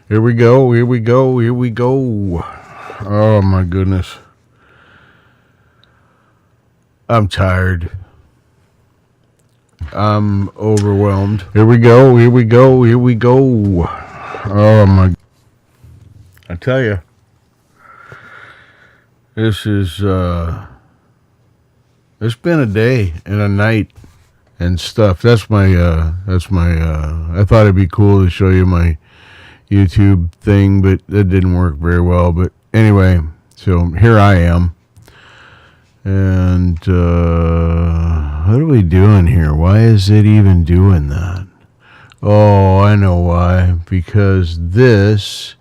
Here we go, here we go, here we go. Oh my goodness. I'm tired. I'm overwhelmed. Here we go, here we go, here we go. Oh my. I tell you, this is, it's been a day and a night and stuff. I thought it'd be cool to show you my YouTube thing, but that didn't work very well. But anyway, so here I am. And what are we doing here? Why is it even doing that? Oh, I know why. Because this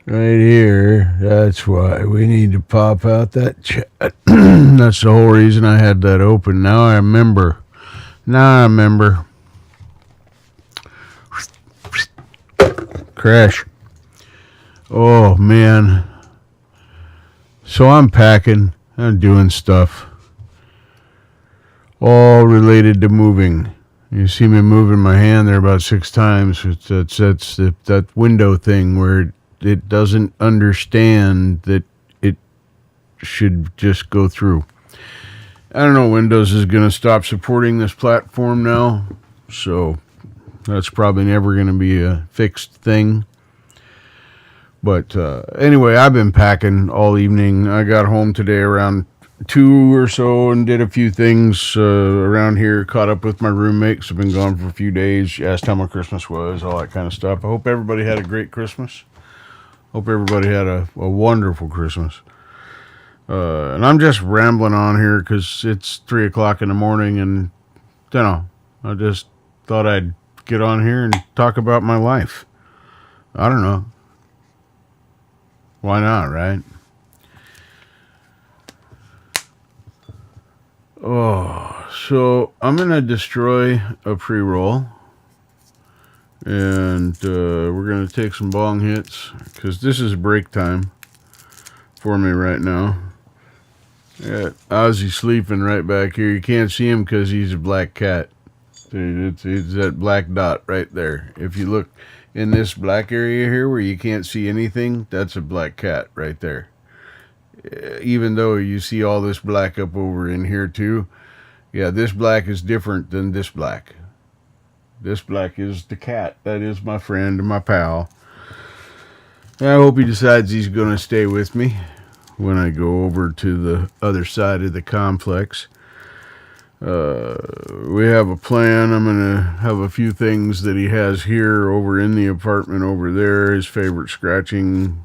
right here, that's why we need to pop out that chat. That's the whole reason I had that open. Now I remember. Crash. Oh, man. So I'm packing. I'm doing stuff. All related to moving. You see me moving my hand there about 6 times. That's that window thing where it doesn't understand that it should just go through. I don't know, Windows is going to stop supporting this platform now, so that's probably never going to be a fixed thing. But anyway, I've been packing all evening. I got home today around 2 or so and did a few things around here. Caught up with my roommates. I've been gone for a few days. Asked how my Christmas was, all that kind of stuff. I hope everybody had a great Christmas. Hope everybody had a wonderful Christmas. And I'm just rambling on here because it's 3 o'clock in the morning, and I just thought I'd get on here and talk about my life. I don't know. Why not, right? Oh, so I'm going to destroy a pre-roll. And we're going to take some bong hits because this is break time for me right now. Got Ozzy sleeping right back here. You can't see him because he's a black cat. It's that black dot right there. If you look in this black area here where you can't see anything, that's a black cat right there. Even though you see all this black up over in here too, yeah, this black is different than this black. This black is the cat. That is my friend and my pal. I hope he decides he's going to stay with me when I go over to the other side of the complex. We have a plan. I'm going to have a few things that he has here over in the apartment over there. His favorite scratching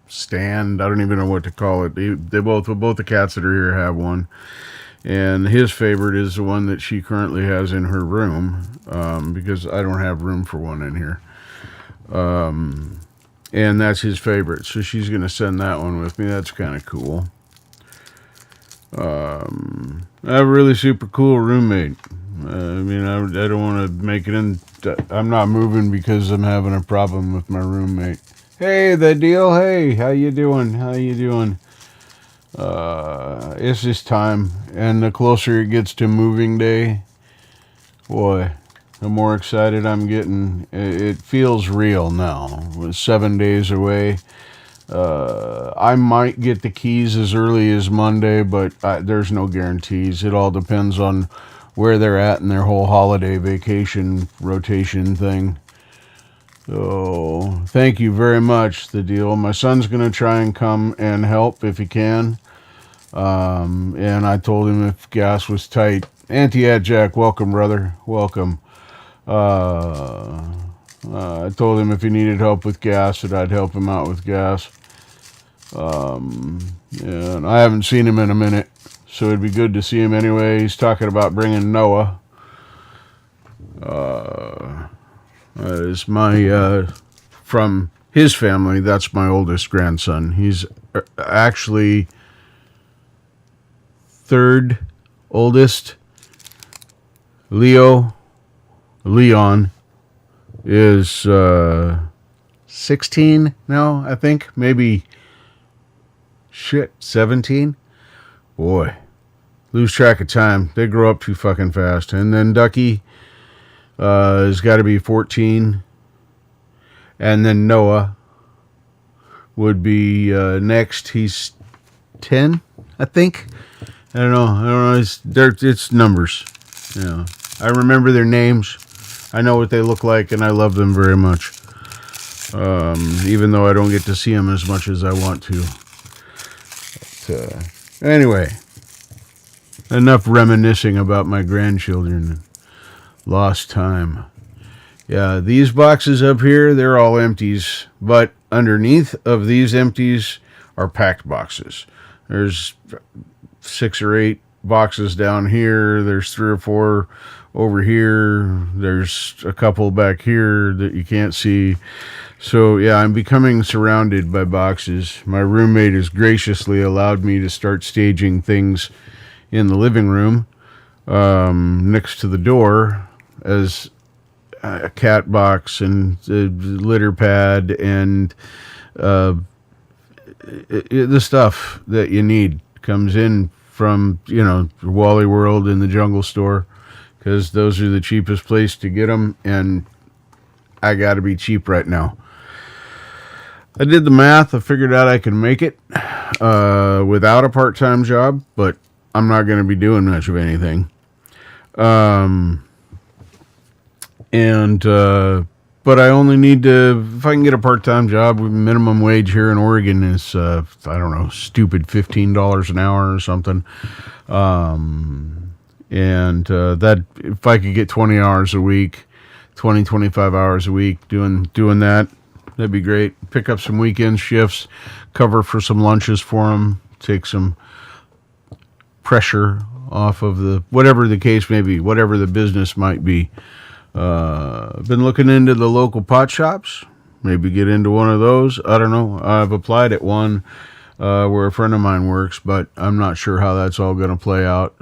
stand. I don't even know what to call it. Both the cats that are here have one. And his favorite is the one that she currently has in her room, because I don't have room for one in here. And that's his favorite. So she's going to send that one with me. That's kind of cool. I have a really super cool roommate. I don't want to make it in. I'm not moving because I'm having a problem with my roommate. Hey, the deal. Hey, how you doing? It's just time, and the closer it gets to moving day, boy, the more excited I'm getting. It feels real now. With 7 days away, I might get the keys as early as Monday, but there's no guarantees. It all depends on where they're at in their whole holiday vacation rotation thing. So, thank you very much, the deal. My son's going to try and come and help if he can. And I told him if gas was tight. Auntie Jack, welcome, brother. Welcome. I told him if he needed help with gas, that I'd help him out with gas. And I haven't seen him in a minute, so it'd be good to see him anyway. He's talking about bringing Noah. Is my from his family. That's my oldest grandson. He's actually third oldest. Leon is 16 now, I think. Maybe 17. Boy, lose track of time. They grow up too fucking fast. And then Ducky has got to be 14. And then Noah would be next. He's 10, I think. I don't know. It's numbers. I remember their names. I know what they look like, and I love them very much. Even though I don't get to see them as much as I want to. But, anyway, enough reminiscing about my grandchildren. Lost time. Yeah, these boxes up here, they're all empties. But underneath of these empties are packed boxes. There's 6 or 8 boxes down here. There's 3 or 4 over here. There's a couple back here that you can't see. So, yeah, I'm becoming surrounded by boxes. My roommate has graciously allowed me to start staging things in the living room next to the door as a cat box and a litter pad and the stuff that you need comes in from, Wally World and the Jungle Store, because those are the cheapest place to get them, and I got to be cheap right now. I did the math. I figured out I can make it without a part-time job, but I'm not going to be doing much of anything. But I only need to, if I can get a part-time job, minimum wage here in Oregon is, I don't know, stupid $15 an hour or something. That, if I could get 20 hours a week, 25 hours a week doing that, that'd be great. Pick up some weekend shifts, cover for some lunches for them, take some pressure off of whatever the case may be, whatever the business might be. Been looking into the local pot shops. Maybe get into one of those. I don't know. I've applied at one where a friend of mine works, but I'm not sure how that's all going to play out.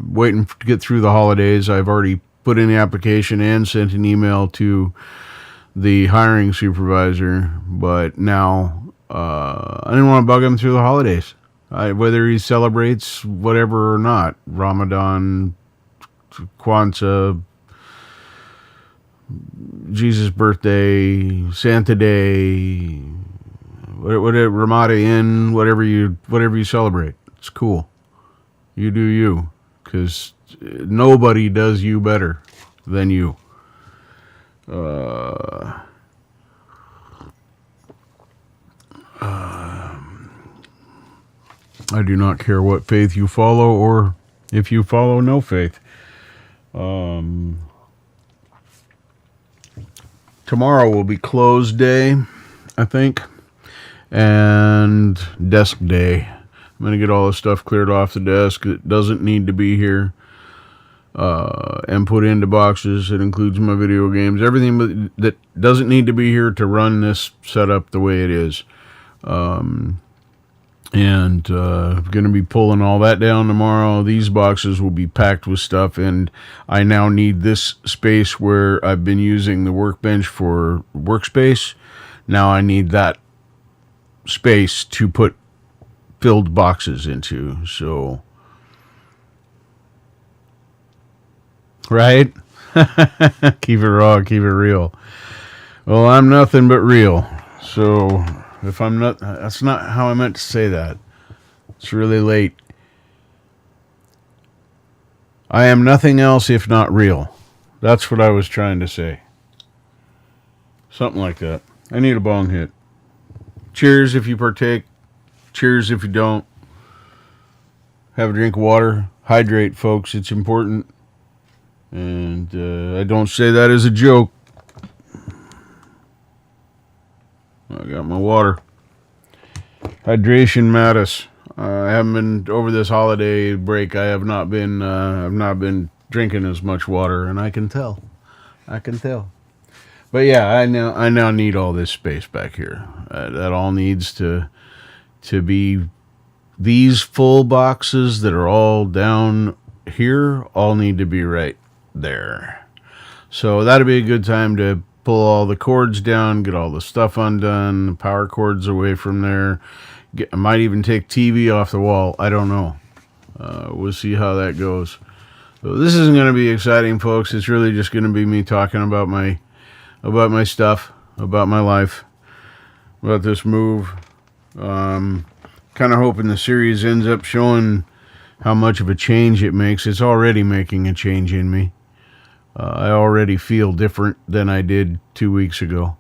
Waiting to get through the holidays. I've already put in the application and sent an email to the hiring supervisor, but now I didn't want to bug him through the holidays. Whether he celebrates whatever or not, Ramadan, Kwanzaa, Jesus' birthday, Santa Day, whatever, Ramadan, whatever you celebrate, it's cool. You do you, because nobody does you better than you. I do not care what faith you follow or if you follow no faith. Tomorrow will be close day, I think, and desk day. I'm going to get all the stuff cleared off the desk that doesn't need to be here and put into boxes. It includes my video games, everything that doesn't need to be here to run this setup the way it is. I'm going to be pulling all that down tomorrow. These boxes will be packed with stuff, and I now need this space where I've been using the workbench for workspace. Now I need that space to put filled boxes into. So, right? Keep it raw, keep it real. Well, I'm nothing but real. So, if I'm not, that's not how I meant to say that. It's really late. I am nothing else if not real. That's what I was trying to say. Something like that. I need a bong hit. Cheers if you partake. Cheers if you don't. Have a drink of water. Hydrate, folks. It's important. And I don't say that as a joke. I got my water. Hydration matters. I haven't been over this holiday break. I've not been drinking as much water, and I can tell. But yeah, I now need all this space back here. That all needs to be these full boxes that are all down here. All need to be right there. So that'd be a good time to pull all the cords down, get all the stuff undone, the power cords away from there. I might even take TV off the wall. I don't know. We'll see how that goes. So this isn't going to be exciting, folks. It's really just going to be me talking about my stuff. about my life, about this move. Kind of hoping the series ends up showing how much of a change it makes. It's already making a change in me. I already feel different than I did 2 weeks ago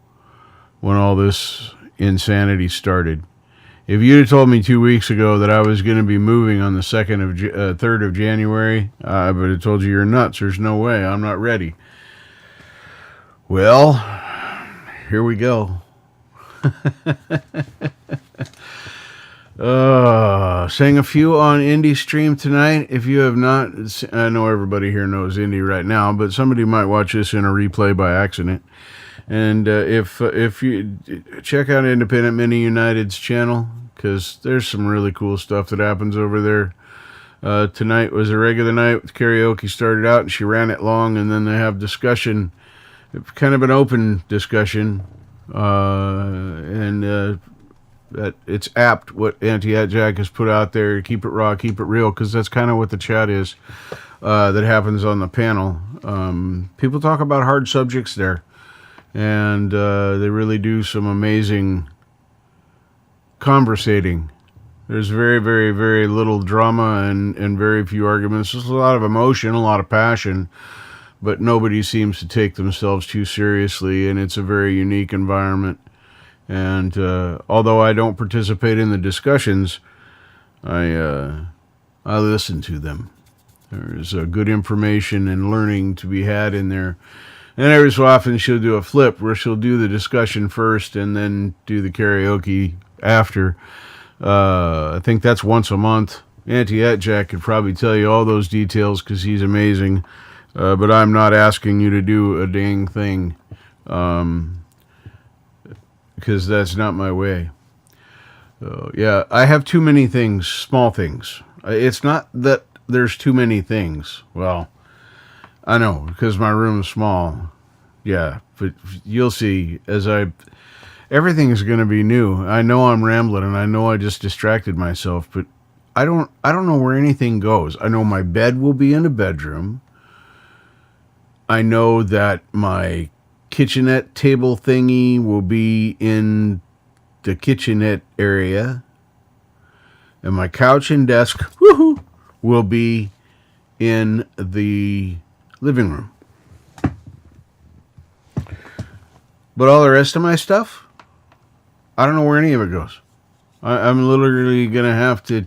when all this insanity started. If you'd have told me 2 weeks ago that I was going to be moving on the 3rd of January, I would have told you you're nuts. There's no way. I'm not ready. Well, here we go. Sang a few on Indie Stream tonight. If you have not, I know everybody here knows Indie right now, but somebody might watch this in a replay by accident. And if you check out Independent Mini United's channel, because there's some really cool stuff that happens over there. Tonight was a regular night with karaoke. Started out and she ran it long, and then they have discussion, kind of an open discussion, and that it's apt what Auntie Jack has put out there. Keep it raw, keep it real, because that's kind of what the chat is that happens on the panel. People talk about hard subjects there. And they really do some amazing conversating. There's very, very, very little drama and very few arguments. There's a lot of emotion, a lot of passion, but nobody seems to take themselves too seriously, and it's a very unique environment. And although I don't participate in the discussions, I listen to them. There's good information and learning to be had in there. And every so often she'll do a flip where she'll do the discussion first and then do the karaoke after. I think that's once a month. Auntie Jack could probably tell you all those details because he's amazing. But I'm not asking you to do a dang thing because that's not my way. Yeah, I have too many things, small things. It's not that there's too many things. Well, I know, because my room is small. Yeah, but you'll see everything is going to be new. I know I'm rambling, and I know I just distracted myself, but I don't know where anything goes. I know my bed will be in a bedroom. I know that my kitchenette table thingy will be in the kitchenette area, and my couch and desk, will be in the living room. But all the rest of my stuff, I don't know where any of it goes. I'm literally going to have to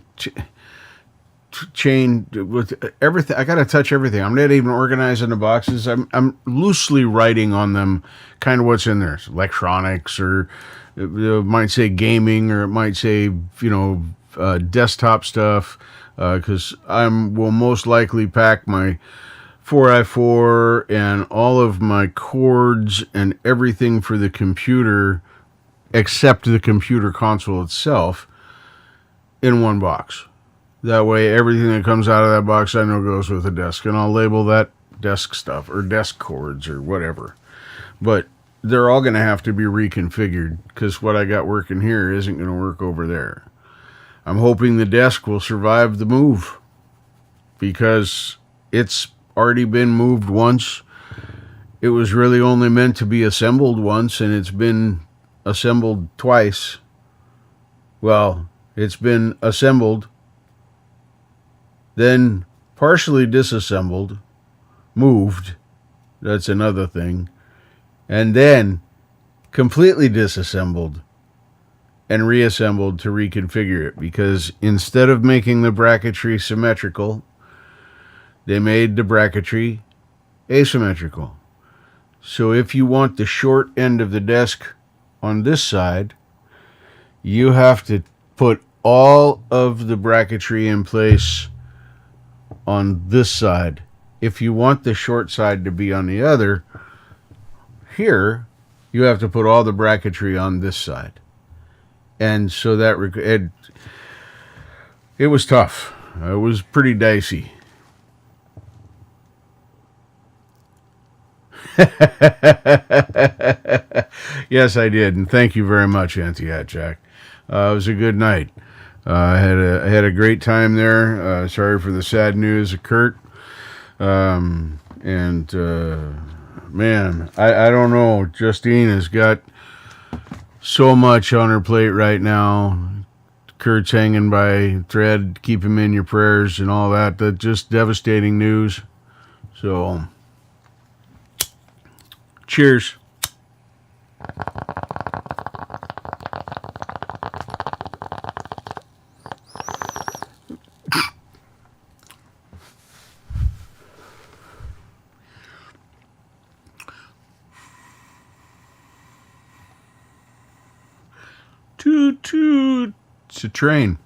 chain with everything. I got to touch everything. I'm not even organizing the boxes. I'm loosely writing on them kind of what's in there. It's electronics, or it might say gaming, or it might say, desktop stuff, because will most likely pack my 4i4 and all of my cords and everything for the computer except the computer console itself in one box. That way everything that comes out of that box I know goes with the desk, and I'll label that desk stuff or desk cords or whatever. But they're all going to have to be reconfigured because what I got working here isn't going to work over there. I'm hoping the desk will survive the move because it's already been moved once. It was really only meant to be assembled once, and it's been assembled twice. Well, it's been assembled, then partially disassembled, moved, that's another thing, and then completely disassembled and reassembled to reconfigure it, because instead of making the bracketry symmetrical, they made the bracketry asymmetrical. So if you want the short end of the desk on this side, you have to put all of the bracketry in place on this side. If you want the short side to be on the other, here, you have to put all the bracketry on this side. And so that it was tough. It was pretty dicey. Yes, I did, and thank you very much, Auntie Jack. It was a good night. I had a great time there. Sorry for the sad news of Kurt, and man, I don't know. Justine has got so much on her plate right now. Kurt's hanging by a thread. Keep him in your prayers and all that. That's just devastating news. So, cheers. Toot toot. It's a train.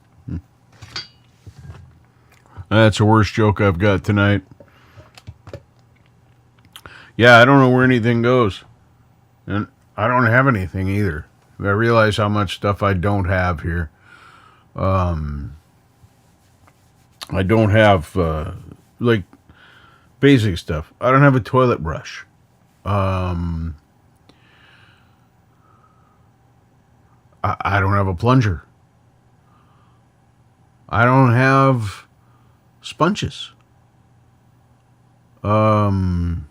That's the worst joke I've got tonight. Yeah, I don't know where anything goes. And I don't have anything either. I realize how much stuff I don't have here. I don't have, like, basic stuff. I don't have a toilet brush. I don't have a plunger. I don't have sponges. What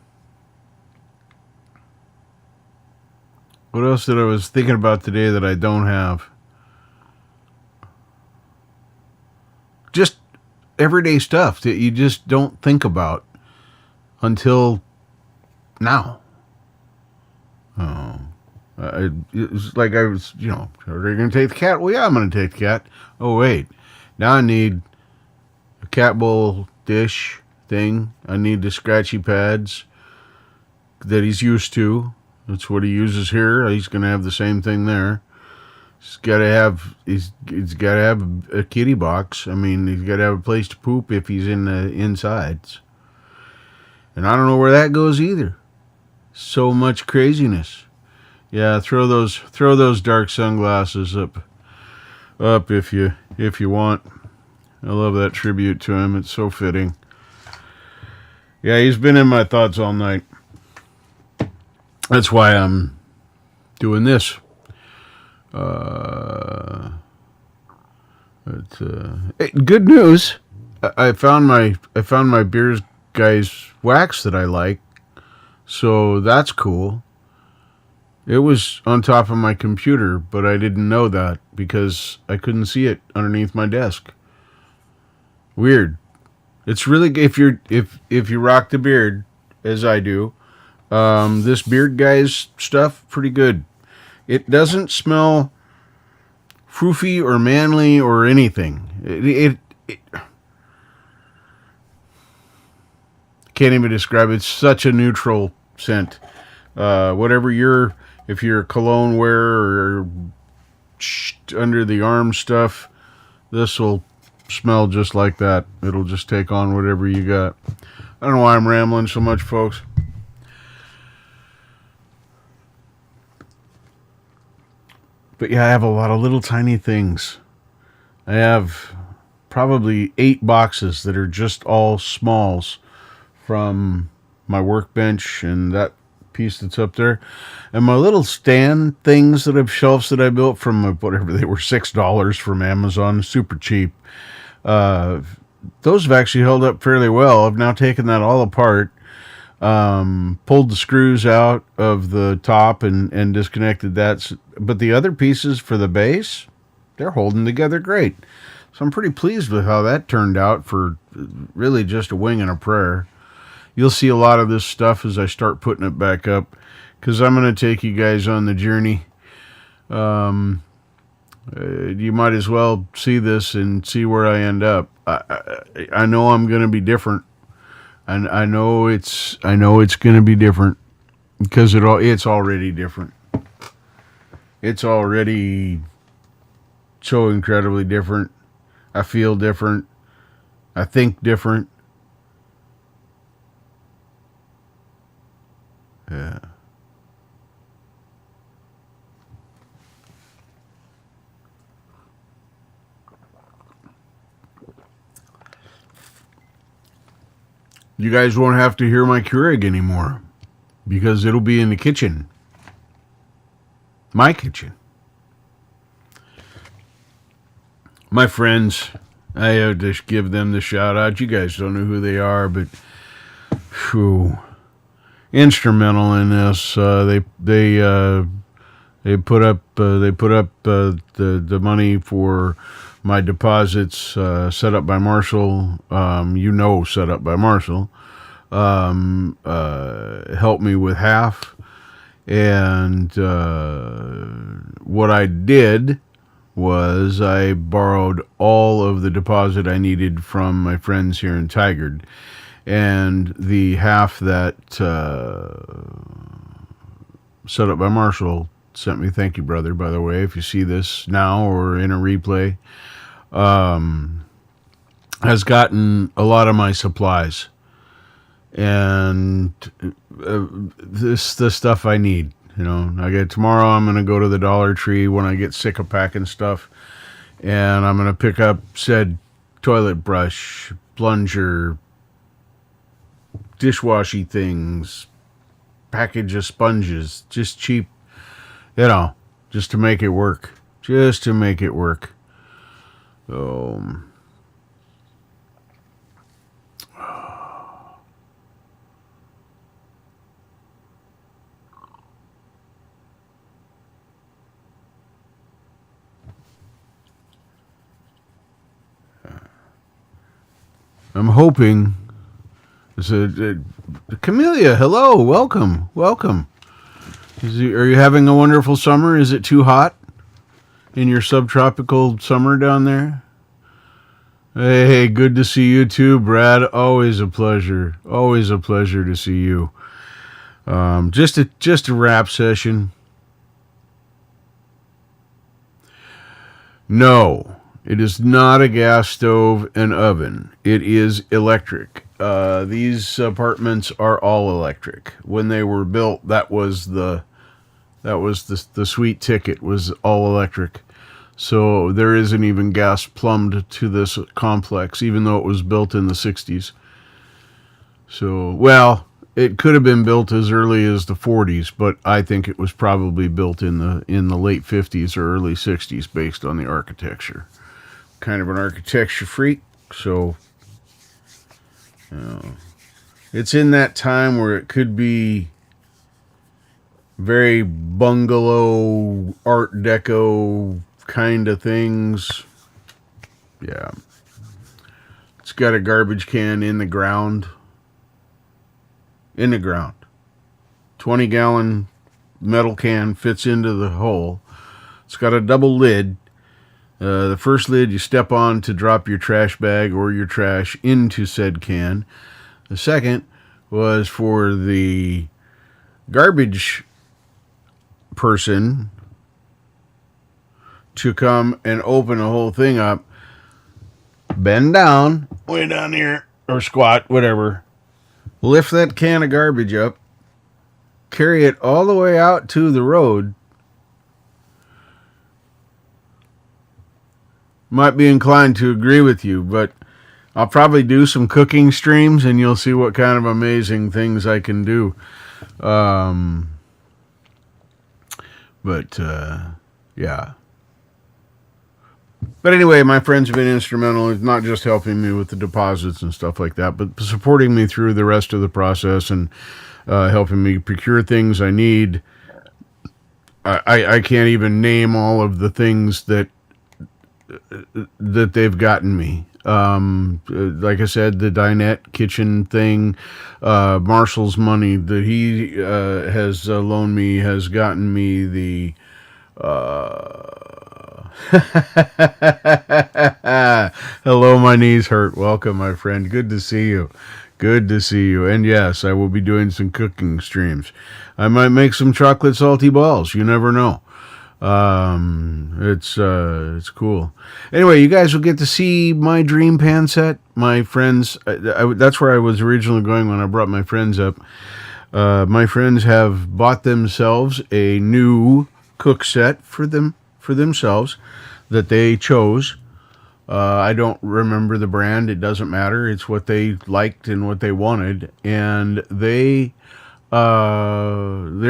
else did I was thinking about today that I don't have? Just everyday stuff that you just don't think about until now. Oh. It was like I was, are you going to take the cat? Well, yeah, I'm going to take the cat. Oh, wait. Now I need a cat bowl dish thing. I need the scratchy pads that he's used to. That's what he uses here. He's going to have the same thing there. He's got to have a kitty box. I mean, he's got to have a place to poop if he's in the insides. And I don't know where that goes either. So much craziness. Yeah, throw those dark sunglasses up if you want. I love that tribute to him. It's so fitting. Yeah, he's been in my thoughts all night. That's why I'm doing this. Good news. I found my Beer Guys wax that I like. So that's cool. It was on top of my computer, but I didn't know that because I couldn't see it underneath my desk. Weird. It's really if you rock the beard as I do, this Beard Guys stuff pretty good. It doesn't smell froofy or manly or anything. It can't even describe it. It's such a neutral scent. If you're a cologne wearer or under the arm stuff, this will smell just like that. It'll just take on whatever you got. I don't know why I'm rambling so much, folks. But yeah, I have a lot of little tiny things. I have probably 8 boxes that are just all smalls from my workbench and that piece that's up there, and my little stand things that have shelves that I built from whatever they were, $6 from Amazon, super cheap. Those have actually held up fairly well. I've now taken that all apart, pulled the screws out of the top and disconnected that, but the other pieces for the base, they're holding together great. So I'm pretty pleased with how that turned out for really just a wing and a prayer. You'll see a lot of this stuff as I start putting it back up, because I'm going to take you guys on the journey. You might as well see this and see where I end up. I know I'm going to be different, and I know it's going to be different because it's already different. It's already so incredibly different. I feel different. I think different. Yeah. You guys won't have to hear my Keurig anymore because it'll be in the kitchen. My kitchen. My friends, I have to give them the shout out. You guys don't know who they are, but whew. instrumental in this. They put up the money for my deposits, set up by Marshall. Set up by Marshall. Helped me with half, and what I did was I borrowed all of the deposit I needed from my friends here in Tigard, and the half that set up by Marshall sent me, thank you, brother, by the way, if you see this now or in a replay, has gotten a lot of my supplies and the stuff I need. Tomorrow I'm going to go to the Dollar Tree when I get sick of packing stuff, and I'm going to pick up said toilet brush, plunger, dishwashy things, package of sponges, just cheap, just to make it work. Just to make it work. So, I'm hoping. Camellia, hello, welcome. Are you having a wonderful summer? Is it too hot in your subtropical summer down there? Hey, good to see you too, Brad. Always a pleasure. Always a pleasure to see you. Just a wrap session. No, it is not a gas stove and oven. It is electric. These apartments are all electric. When they were built, that was the sweet ticket, was all electric. So there isn't even gas plumbed to this complex, even though it was built in the 60s. So, well, it could have been built as early as the 40s, but I think it was probably built in the late 50s or early 60s based on the architecture. Kind of an architecture freak, so it's in that time where it could be very bungalow, Art Deco kind of things. Yeah. It's got a garbage can in the ground. 20-gallon metal can fits into the hole. It's got a double lid. The first lid you step on to drop your trash bag or your trash into said can. The second was for the garbage person to come and open the whole thing up, bend down, way down here, or squat, whatever, lift that can of garbage up, carry it all the way out to the road. Might be inclined to agree with you, but I'll probably do some cooking streams and you'll see what kind of amazing things I can do. Yeah. But anyway, my friends have been instrumental in not just helping me with the deposits and stuff like that, but supporting me through the rest of the process and helping me procure things I need. I can't even name all of the things that they've gotten me. Like I said, the dinette kitchen thing, Marshall's money that he has loaned me has gotten me the hello, my knees hurt. Welcome, my friend. Good to see you. And yes, I will be doing some cooking streams. I might make some chocolate salty balls. You never know. It's cool. Anyway, you guys will get to see my dream pan set. My friends, that's where I was originally going when I brought my friends up. My friends have bought themselves a new cook set for themselves that they chose. I don't remember the brand. It doesn't matter. It's what they liked and what they wanted, and they're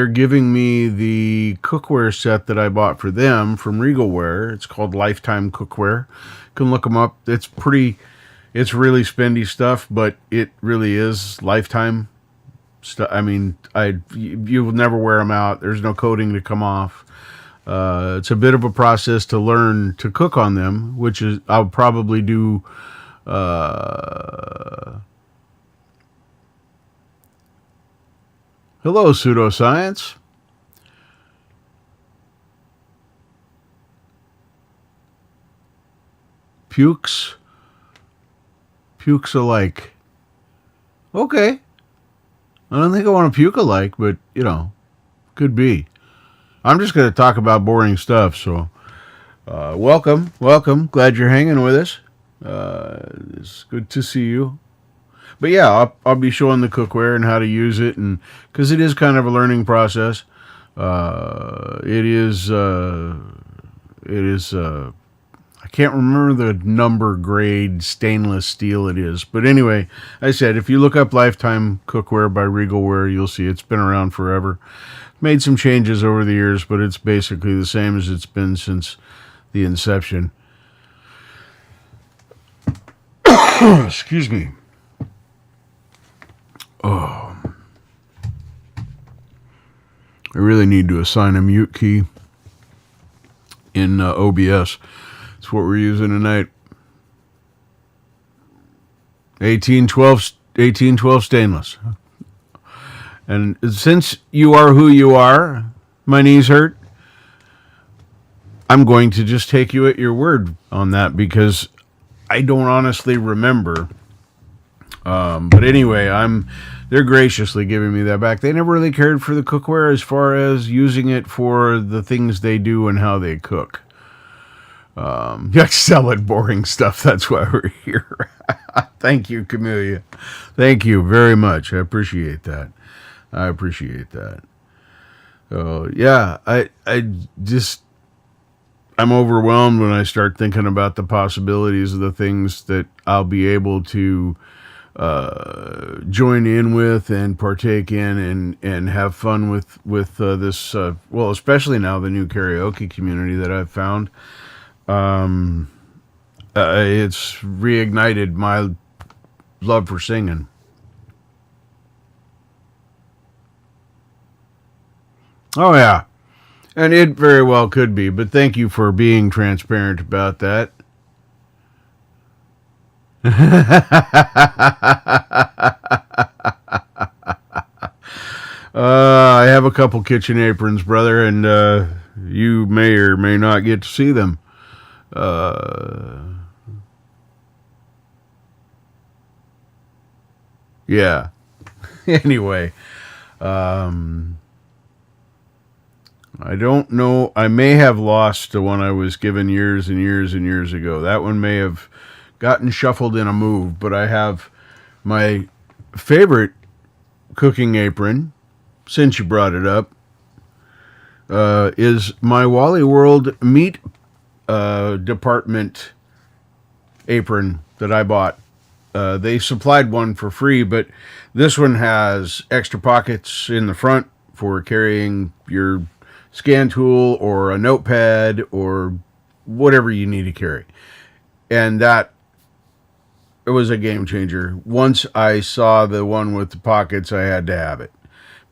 giving me the cookware set that I bought for them from Regalware. It's called Lifetime Cookware. You can look them up. It's really spendy stuff, but it really is Lifetime. I mean, you will never wear them out. There's no coating to come off. It's a bit of a process to learn to cook on them, which is I'll probably do. Hello, pseudoscience. Pukes alike. Okay. I don't think I want to puke alike, but, could be. I'm just going to talk about boring stuff, so welcome. Glad you're hanging with us. It's good to see you. But yeah, I'll be showing the cookware and how to use it, and because it is kind of a learning process. It is. I can't remember the number grade stainless steel it is. But anyway, I said, if you look up Lifetime Cookware by Regalware, you'll see it's been around forever. Made some changes over the years, but it's basically the same as it's been since the inception. Excuse me. Oh. I really need to assign a mute key in OBS. That's what we're using tonight. 1812 stainless. And since you are who you are, my knees hurt. I'm going to just take you at your word on that because I don't honestly remember. But anyway, they're graciously giving me that back. They never really cared for the cookware as far as using it for the things they do and how they cook. Selling boring stuff. That's why we're here. Thank you, Camellia. Thank you very much. I appreciate that. Yeah, I'm overwhelmed when I start thinking about the possibilities of the things that I'll be able to join in with and partake in and have fun with this, especially now the new karaoke community that I've found. It's reignited my love for singing. Oh, yeah. And it very well could be, but thank you for being transparent about that. I have a couple kitchen aprons, brother, and you may or may not get to see them. Yeah. Anyway, I don't know. I may have lost the one I was given years and years and years ago. That one may have gotten shuffled in a move, but I have my favorite cooking apron, since you brought it up, is my Wally World meat department apron that I bought. They supplied one for free, but this one has extra pockets in the front for carrying your scan tool or a notepad or whatever you need to carry. And that, it was a game changer. Once I saw the one with the pockets, I had to have it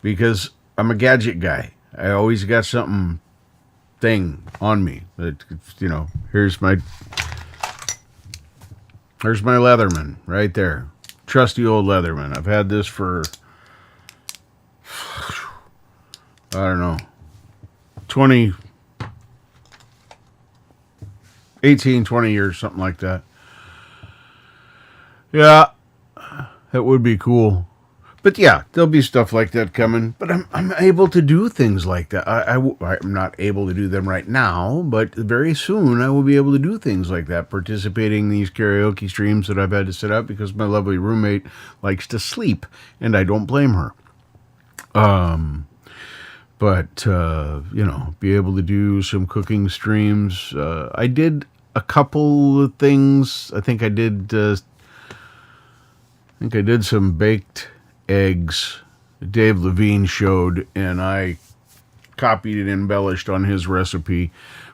because I'm a gadget guy. I always got something on me that, here's my Leatherman right there. Trusty old Leatherman. I've had this for, I don't know, 20 years, something like that. Yeah, that would be cool. But yeah, there'll be stuff like that coming. But I'm able to do things like that. I'm not able to do them right now, but very soon I will be able to do things like that, participating in these karaoke streams that I've had to set up because my lovely roommate likes to sleep, and I don't blame her. But be able to do some cooking streams. I did a couple of things. I think I did some baked eggs Dave Levine showed, and I copied and embellished on his recipe,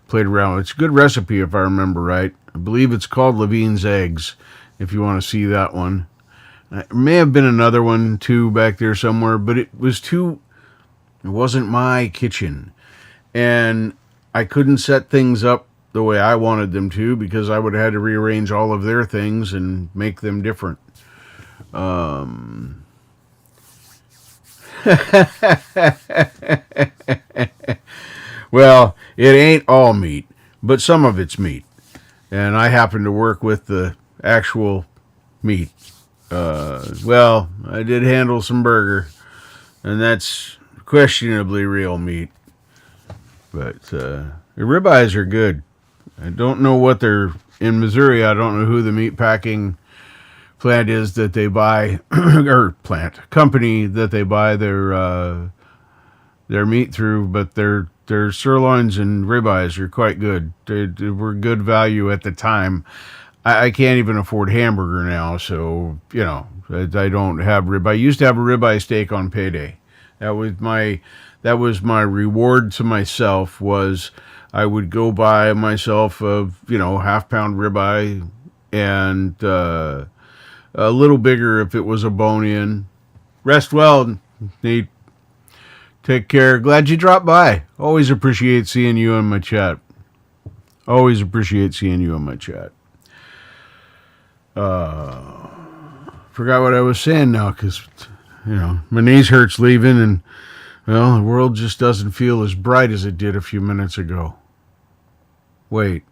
played around. It's a good recipe if I remember right. I believe it's called Levine's Eggs, if you want to see that one. There may have been another one too back there somewhere, but it wasn't my kitchen. And I couldn't set things up the way I wanted them to because I would have had to rearrange all of their things and make them different. Well, it ain't all meat, but some of it's meat. And I happen to work with the actual meat. Well, I did handle some burger, and that's questionably real meat. But the ribeyes are good. I don't know what they're in Missouri. I don't know who the meat packing plant is that they buy, or company that they buy their meat through. But their sirloins and ribeyes are quite good. They were good value at the time. I can't even afford hamburger now, so I don't have rib. I used to have a ribeye steak on payday. That was my reward to myself. Was I would go buy myself a half-pound ribeye and a little bigger if it was a bone-in. Rest well, Nate. Take care. Glad you dropped by. Always appreciate seeing you in my chat. Always appreciate seeing you in my chat. Forgot what I was saying now because, my knees hurts leaving and, the world just doesn't feel as bright as it did a few minutes ago. Wait.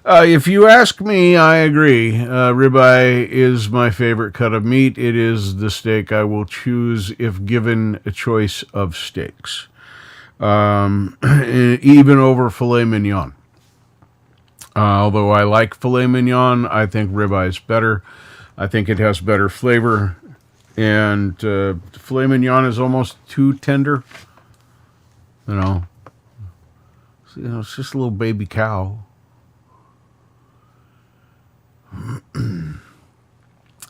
If you ask me, I agree. Ribeye is my favorite cut of meat. It is the steak I will choose if given a choice of steaks. Even over filet mignon. Although I like filet mignon, I think ribeye is better. I think it has better flavor. And filet mignon is almost too tender. It's just a little baby cow.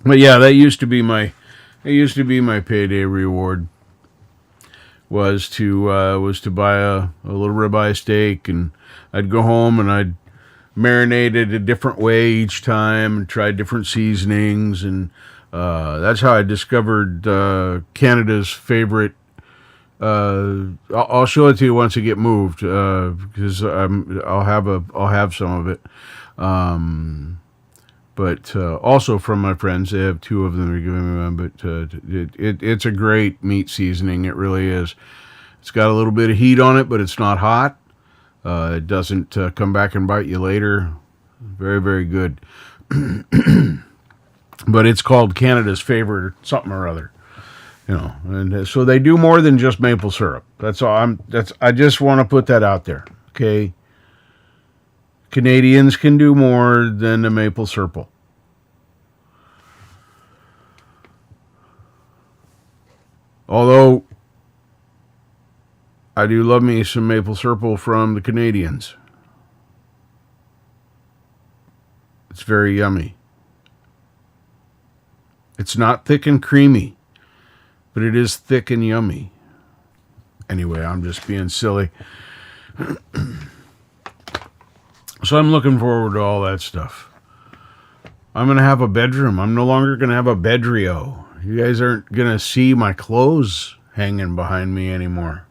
But yeah, that used to be my payday reward. Was to buy a little ribeye steak, and I'd go home and I'd marinate it a different way each time and try different seasonings, and that's how I discovered Canada's favorite. I'll show it to you once I get moved because I'll have some of it. But also from my friends, they have two of them they're giving me one. But it's a great meat seasoning. It really is. It's got a little bit of heat on it, but it's not hot. It doesn't come back and bite you later. Very, very good. But it's called Canada's favorite something or other. And so they do more than just maple syrup. That's all. I just want to put that out there. Okay. Canadians can do more than the maple syrup. Although, I do love me some maple syrup from the Canadians. It's very yummy. It's not thick and creamy, but it is thick and yummy. Anyway, I'm just being silly. So I'm looking forward to all that stuff. I'm going to have a bedroom. I'm no longer going to have a bedrio. You guys aren't going to see my clothes hanging behind me anymore.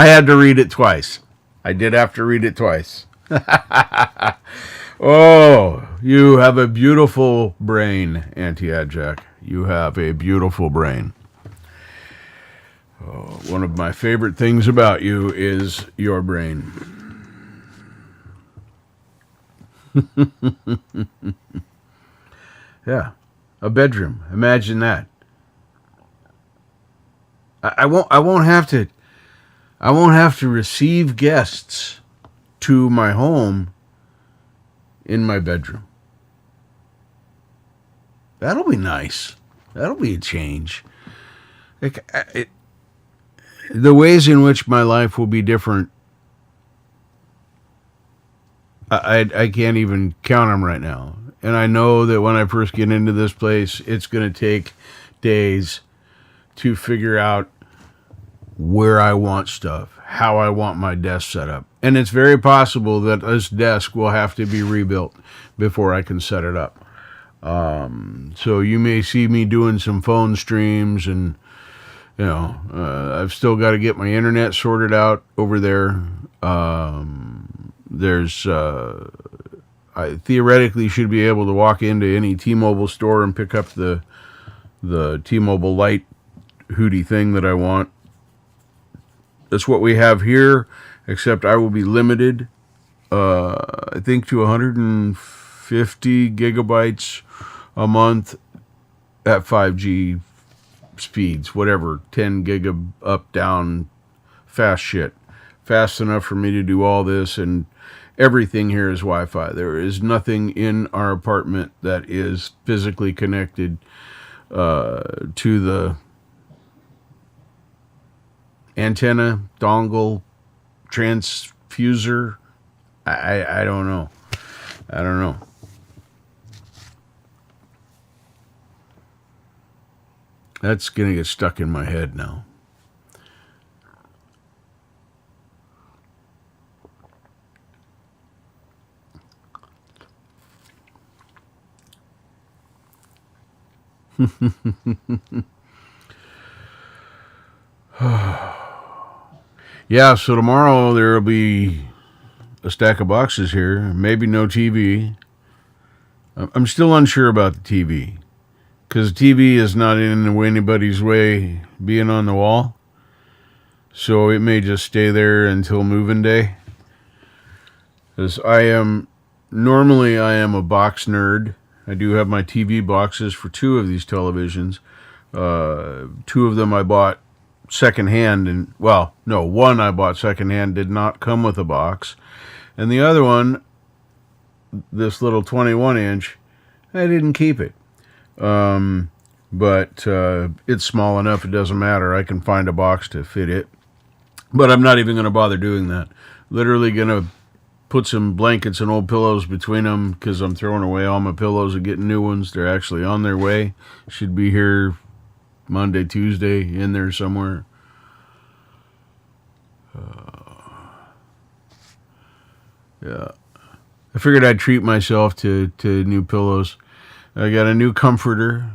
I had to read it twice. I did have to read it twice. Oh, you have a beautiful brain, Auntie Adjack. You have a beautiful brain. Oh, one of my favorite things about you is your brain. Yeah, a bedroom. Imagine that. I won't have to receive guests to my home in my bedroom. That'll be nice. That'll be a change. the ways in which my life will be different, I can't even count them right now. And I know that when I first get into this place, it's going to take days to figure out where I want stuff, how I want my desk set up. And it's very possible that this desk will have to be rebuilt before I can set it up. So you may see me doing some phone streams, and I've still got to get my internet sorted out over there. I theoretically should be able to walk into any T-Mobile store and pick up the T-Mobile Lite hootie thing that I want. That's what we have here, except I will be limited, I think, to 150 gigabytes a month at 5G speeds, whatever, 10 gig up, down, fast shit. Fast enough for me to do all this, and everything here is Wi-Fi. There is nothing in our apartment that is physically connected to the antenna, dongle, transfuser. I don't know. I don't know. That's going to get stuck in my head now. Yeah, so tomorrow there will be a stack of boxes here, maybe no TV. I'm still unsure about the TV, because the TV is not in anybody's way being on the wall, so it may just stay there until moving day. Because normally I am a box nerd. I do have my TV boxes for two of these televisions. Two of them I bought secondhand, and one I bought secondhand did not come with a box, and the other one, this little 21-inch, I didn't keep it. But it's small enough, it doesn't matter. I can find a box to fit it. But I'm not even going to bother doing that. Literally going to put some blankets and old pillows between them, because I'm throwing away all my pillows and getting new ones. They're actually on their way. Should be here Monday, Tuesday, in there somewhere. Yeah. I figured I'd treat myself to new pillows. I got a new comforter.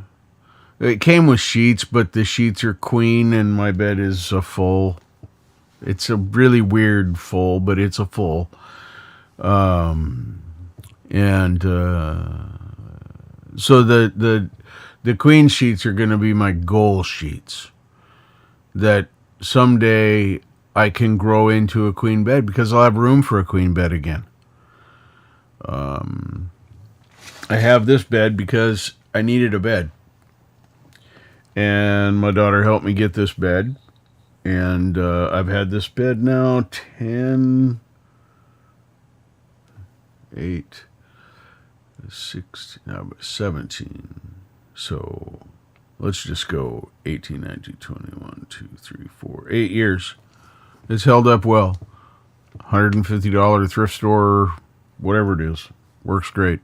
It came with sheets, but the sheets are queen and my bed is a full. It's a really weird full, but it's a full. So the queen sheets are going to be my goal sheets, that someday I can grow into a queen bed, because I'll have room for a queen bed again. I have this bed because I needed a bed, and my daughter helped me get this bed, and I've had this bed now 17. So let's just go 18, 19, 21, 2, 3, 4, 8 years. It's held up well. $150 thrift store, whatever it is. Works great.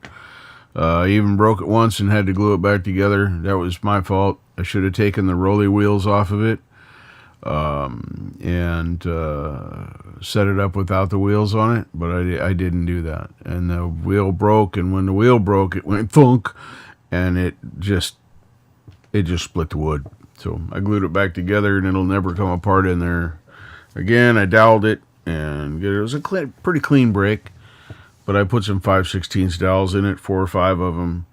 I even broke it once and had to glue it back together. That was my fault. I should have taken the rolly wheels off of it and set it up without the wheels on it, but I didn't do that. And the wheel broke, and when the wheel broke, it went thunk, and it just split the wood. So I glued it back together, and it'll never come apart in there again. I doweled it, and it was a pretty clean break. But I put some 5/16 dowels in it, 4 or 5 of them,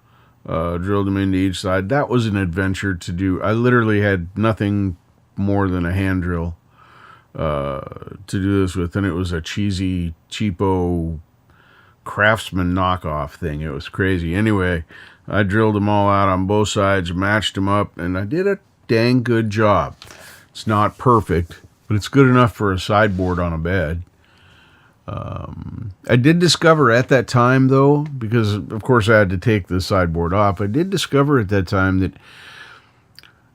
drilled them into each side. That was an adventure to do. I literally had nothing more than a hand drill to do this with, and it was a cheesy, cheapo Craftsman knockoff thing. It was crazy. Anyway, I drilled them all out on both sides, matched them up, and I did a dang good job. It's not perfect, but it's good enough for a sideboard on a bed. I did discover at that time, though, because of course I had to take the sideboard off, I did discover at that time that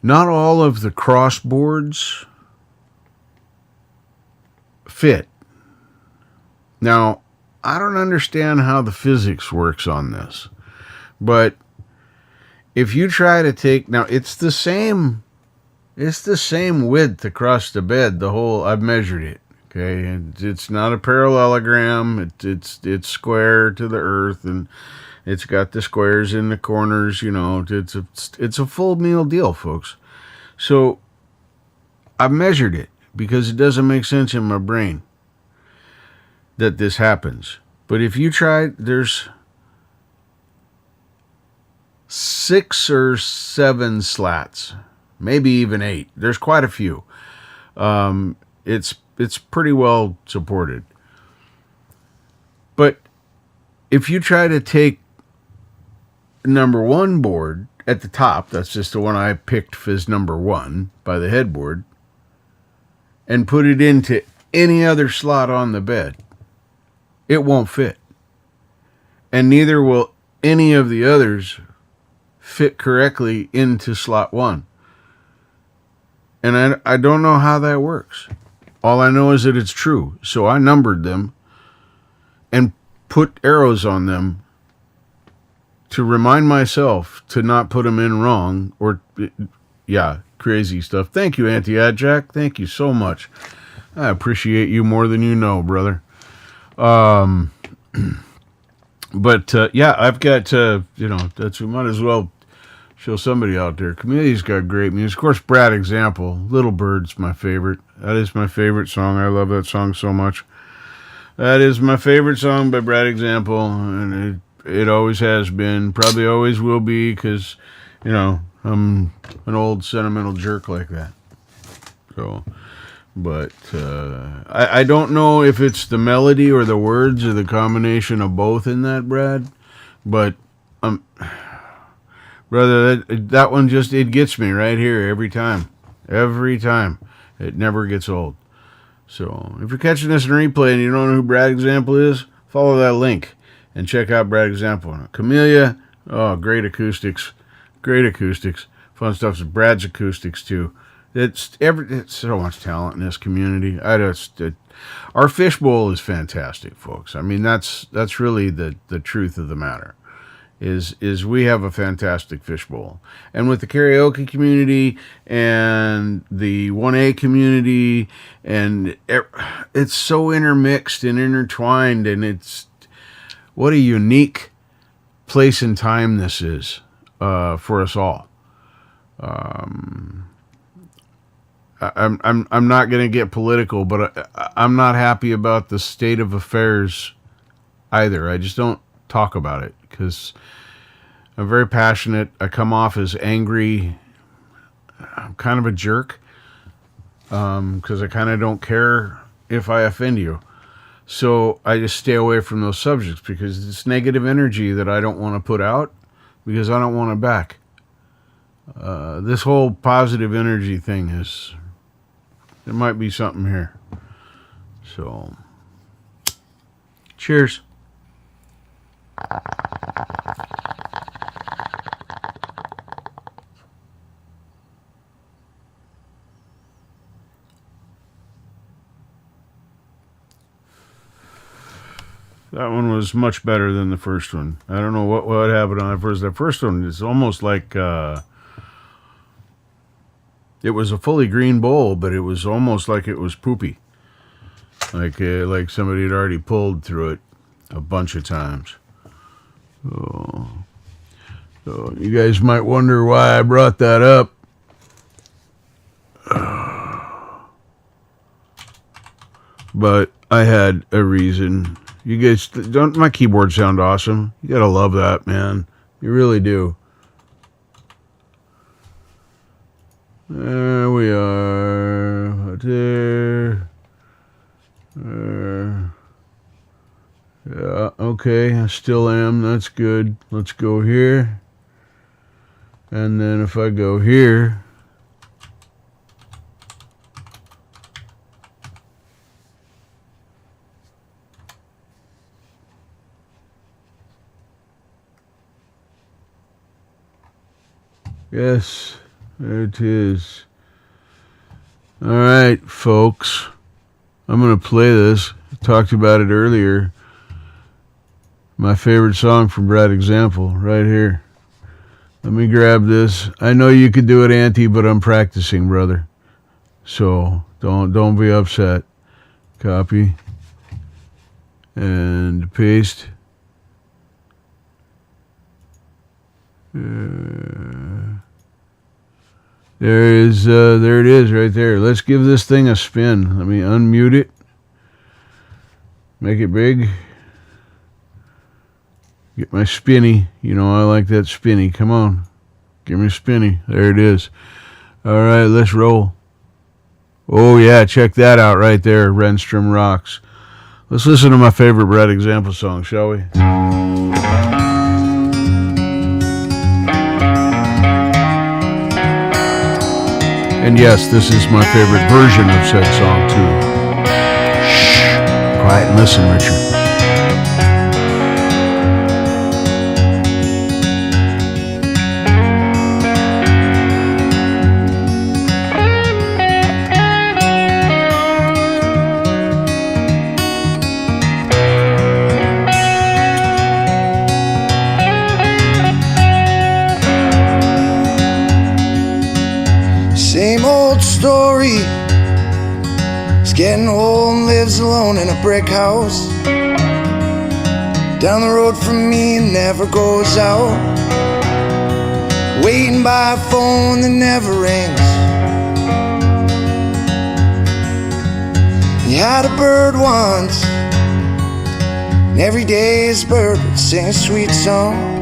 not all of the crossboards fit. Now, I don't understand how the physics works on this, but if you try to take, now it's the same width across the bed. I've measured it. Okay, and it's not a parallelogram. It's square to the earth, and it's got the squares in the corners. It's a full meal deal, folks. So I've measured it because it doesn't make sense in my brain that this happens. But if you try, there's 6 or 7 slats, maybe even 8. There's quite a few. It's pretty well supported. But if you try to take number 1 board at the top, that's just the one I picked as number 1 by the headboard, and put it into any other slot on the bed, it won't fit. And neither will any of the others fit correctly into slot 1. And I don't know how that works. All I know is that it's true. So I numbered them and put arrows on them to remind myself to not put them in wrong, or, yeah, crazy stuff. Thank you, Auntie Jack. Thank you so much. I appreciate you more than you know, brother. But yeah, I've got, we might as well show somebody out there. Chamelea's got great music. Of course, Brad Example, Little Bird's my favorite. That is my favorite song. I love that song so much. That is my favorite song by Brad Example, and it always has been, probably always will be, because, I'm an old sentimental jerk like that. So, but I don't know if it's the melody or the words or the combination of both in that, Brad, but brother, that one just, it gets me right here every time. It never gets old. So if you're catching this in replay and you don't know who Brad Example is, follow that link and check out Brad Example. Camellia, oh, great acoustics. Fun stuff. So Brad's acoustics too. It's so much talent in this community. Our fishbowl is fantastic, folks. I mean, that's really the truth of the matter. Is we have a fantastic fishbowl. And with the karaoke community and the 1A community, and it's so intermixed and intertwined, and it's what a unique place and time this is for us all. I'm not going to get political, but I'm not happy about the state of affairs either. I just don't talk about it because I'm very passionate. I come off as angry. I'm kind of a jerk because I kind of don't care if I offend you. So I just stay away from those subjects because it's negative energy that I don't want to put out because I don't want it back. This whole positive energy thing there might be something here. So, cheers. That one was much better than the first one. I don't know what happened on that first. The first one is almost like it was a fully green bowl, but it was almost like it was poopy. Like somebody had already pulled through it a bunch of times. So you guys might wonder why I brought that up. But I had a reason. You guys, don't my keyboard sound awesome? You gotta love that, man. You really do. There we are. There. Yeah, okay, I still am. That's good. Let's go here. And then if I go here, yes, there it is. All right, folks. I'm going to play this. I talked about it earlier. My favorite song from Brad Example, right here. Let me grab this. I know you could do it, Auntie, but I'm practicing, brother. So don't be upset. Copy and paste. There it is right there. Let's give this thing a spin. Let me unmute it. Make it big. Get my spinny. You know I like that spinny. Come on. Give me a spinny. There it is. All right, let's roll. Oh, yeah, check that out right there. Renstrom rocks. Let's listen to my favorite Brad Example song, shall we? And yes, this is my favorite version of said song, too. Shh. Quiet and listen, Richard. Same old story. He's getting old and lives alone in a brick house. Down the road from me and never goes out. Waiting by a phone that never rings. He had a bird once, and every day his bird would sing a sweet song.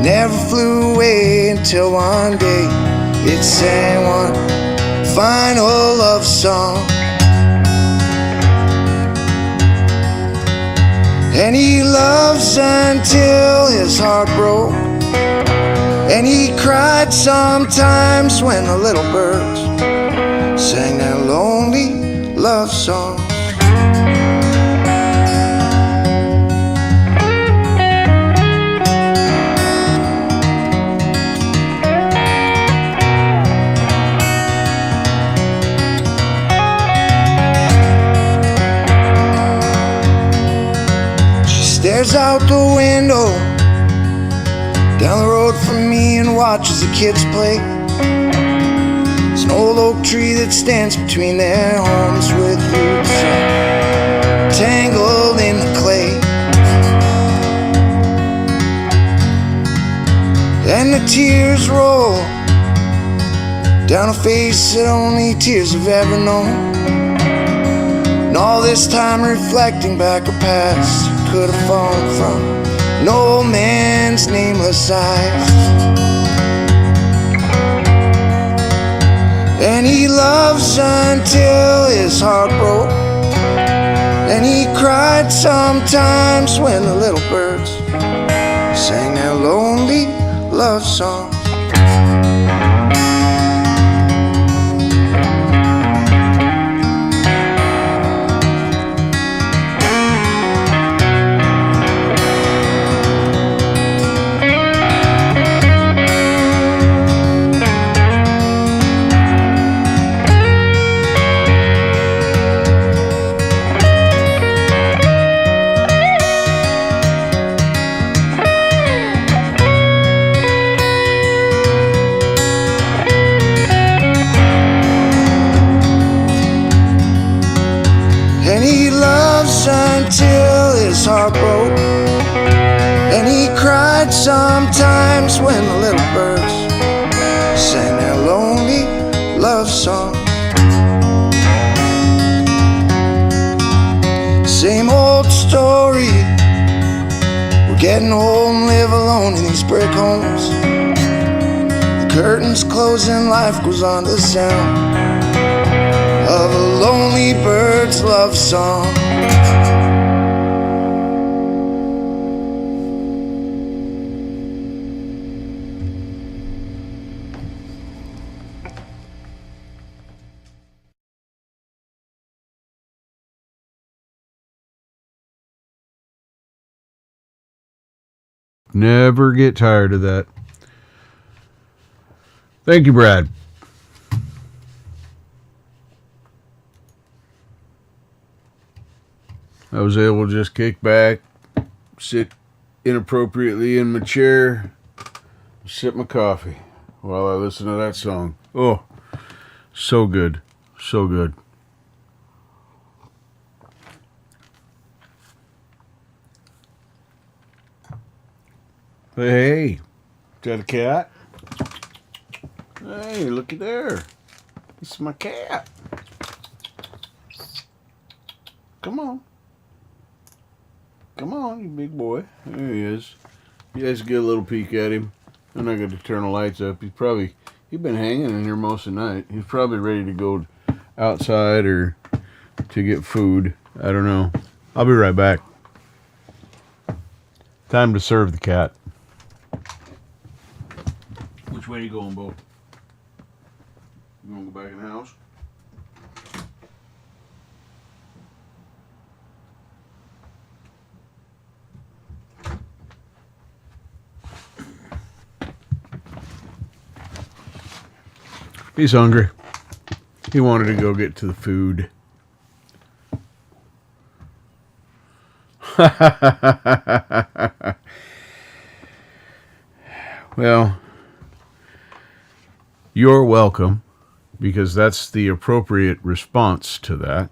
Never flew away until one day it sang one final love song. And he loves until his heart broke. And he cried sometimes when the little birds sang their lonely love song. Stares out the window down the road from me and watches the kids play. It's an old oak tree that stands between their homes with roots tangled in the clay. And the tears roll down a face that only tears have ever known. And all this time reflecting back a past could have fallen from an old man's nameless eyes. And he loves until his heart broke. And he cried sometimes when the little birds sang their lonely love songs. And he loves until his heart broke. And he cried sometimes when the little birds sang their lonely love song. Same old story. We're getting old and live alone in these brick homes. The curtains close and life goes on to the sound of a lonely bird's love song. Never get tired of that. Thank you, Brad. I was able to just kick back, sit inappropriately in my chair, sip my coffee while I listen to that song. Oh, so good. So good. Hey, is that a cat? Hey, looky there. It's my cat. Come on. Come on, you big boy. There he is. You guys get a little peek at him. I'm not going to turn the lights up. He's been hanging in here most of the night. He's probably ready to go outside or to get food. I don't know. I'll be right back. Time to serve the cat. Which way are you going, Bo? You want to go back in the house? He's hungry. He wanted to go get to the food. Well, you're welcome, because that's the appropriate response to that.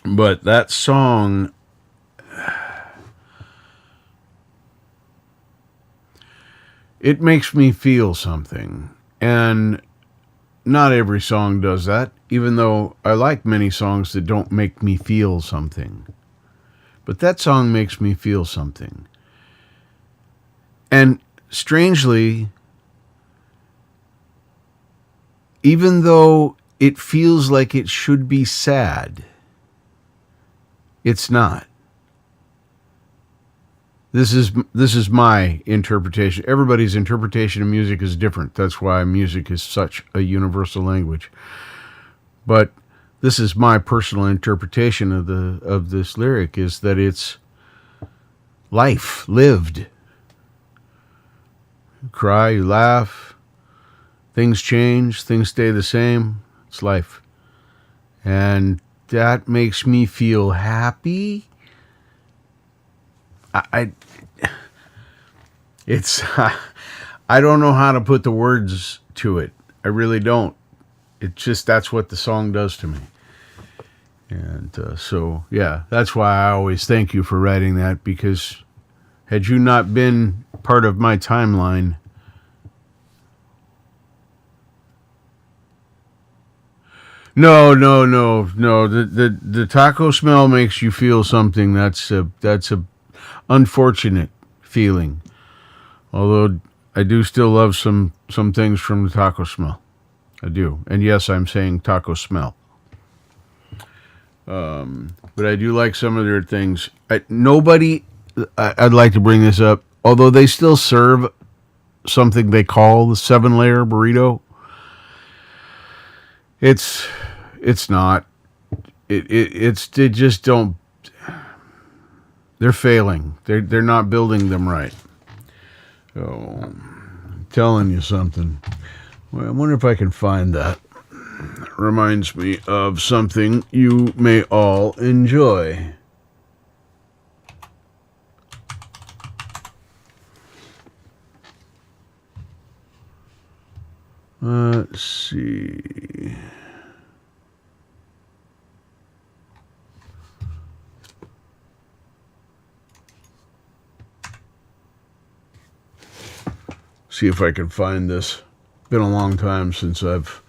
But that song, it makes me feel something. And not every song does that, even though I like many songs that don't make me feel something. But that song makes me feel something. And strangely, even though it feels like it should be sad, it's not. This is my interpretation. Everybody's interpretation of music is different. That's why music is such a universal language. But this is my personal interpretation of this lyric, is that it's life lived. You cry, you laugh, things change, things stay the same. It's life. And that makes me feel happy. I don't know how to put the words to it. I really don't. It just, that's what the song does to me. And so, yeah, that's why I always thank you for writing that, because had you not been part of my timeline, No. The taco smell makes you feel something. That's a unfortunate feeling. Although I do still love some things from the taco smell. I do. And yes, I'm saying taco smell. But I do like some of their things. I'd like to bring this up. Although they still serve something they call the 7-layer burrito. It's not. They just don't. They're failing. They're not building them right. So, I'm telling you something. Well, I wonder if I can find that. It reminds me of something you may all enjoy. Let's see. See if I can find this. Been a long time since I've...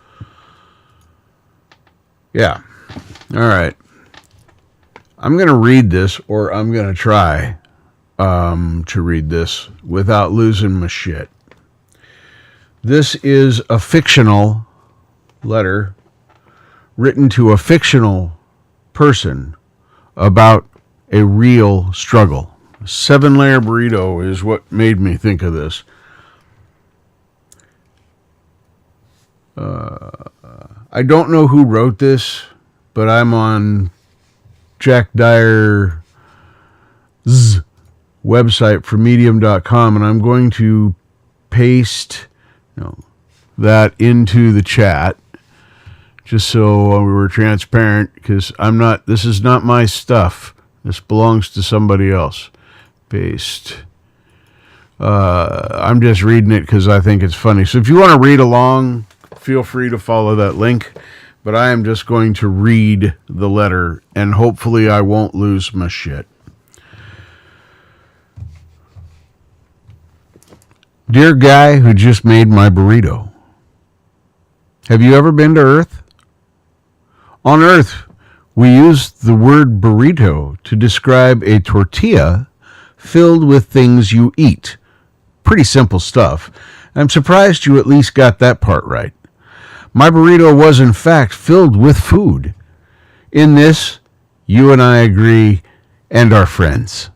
Yeah. All right. I'm going to read this, or I'm going to try to read this without losing my shit. This is a fictional letter written to a fictional person about a real struggle. 7-layer burrito is what made me think of this. I don't know who wrote this, but I'm on Jack Dyer's website for medium.com, and I'm going to paste that into the chat Just so we were transparent, because this is not my stuff. This belongs to somebody else. Paste. I'm just reading it because I think it's funny. So if you want to read along, feel free to follow that link. But I am just going to read the letter, and hopefully I won't lose my shit. Dear guy who just made my burrito, have you ever been to Earth? On Earth, we use the word burrito to describe a tortilla filled with things you eat. Pretty simple stuff. I'm surprised you at least got that part right. My burrito was in fact filled with food. In this, you and I agree and are friends.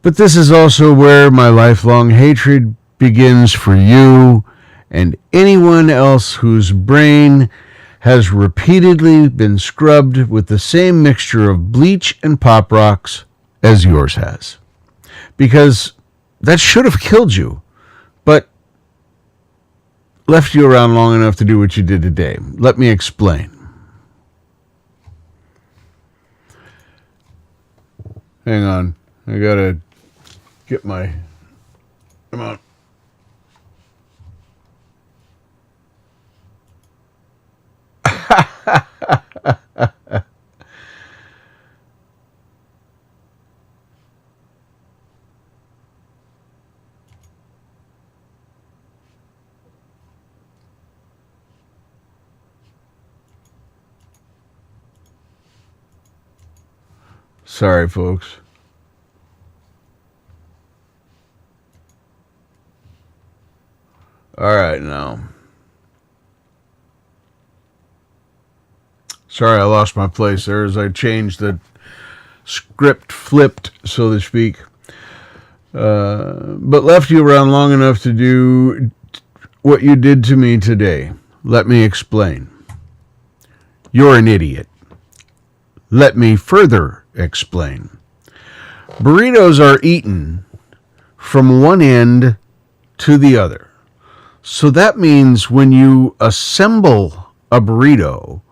But this is also where my lifelong hatred begins for you and anyone else whose brain has repeatedly been scrubbed with the same mixture of bleach and pop rocks as yours has. Because that should have killed you, but left you around long enough to do what you did today. Let me explain. Hang on. I gotta get my... Come on. Sorry, folks. All right, now. Sorry, I lost my place there as I changed the script, flipped, so to speak. But left you around long enough to do what you did to me today. Let me explain. You're an idiot. Let me further explain. Burritos are eaten from one end to the other. So that means when you assemble a burrito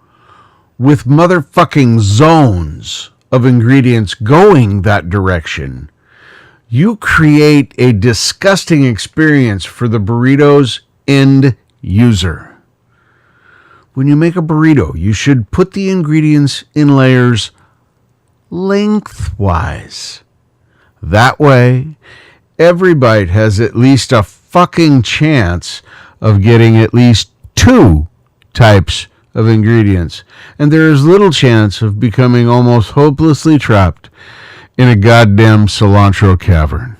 with motherfucking zones of ingredients going that direction, you create a disgusting experience for the burrito's end user. When you make a burrito, you should put the ingredients in layers lengthwise. That way, every bite has at least a fucking chance of getting at least 2 types of ingredients. And there is little chance of becoming almost hopelessly trapped in a goddamn cilantro cavern.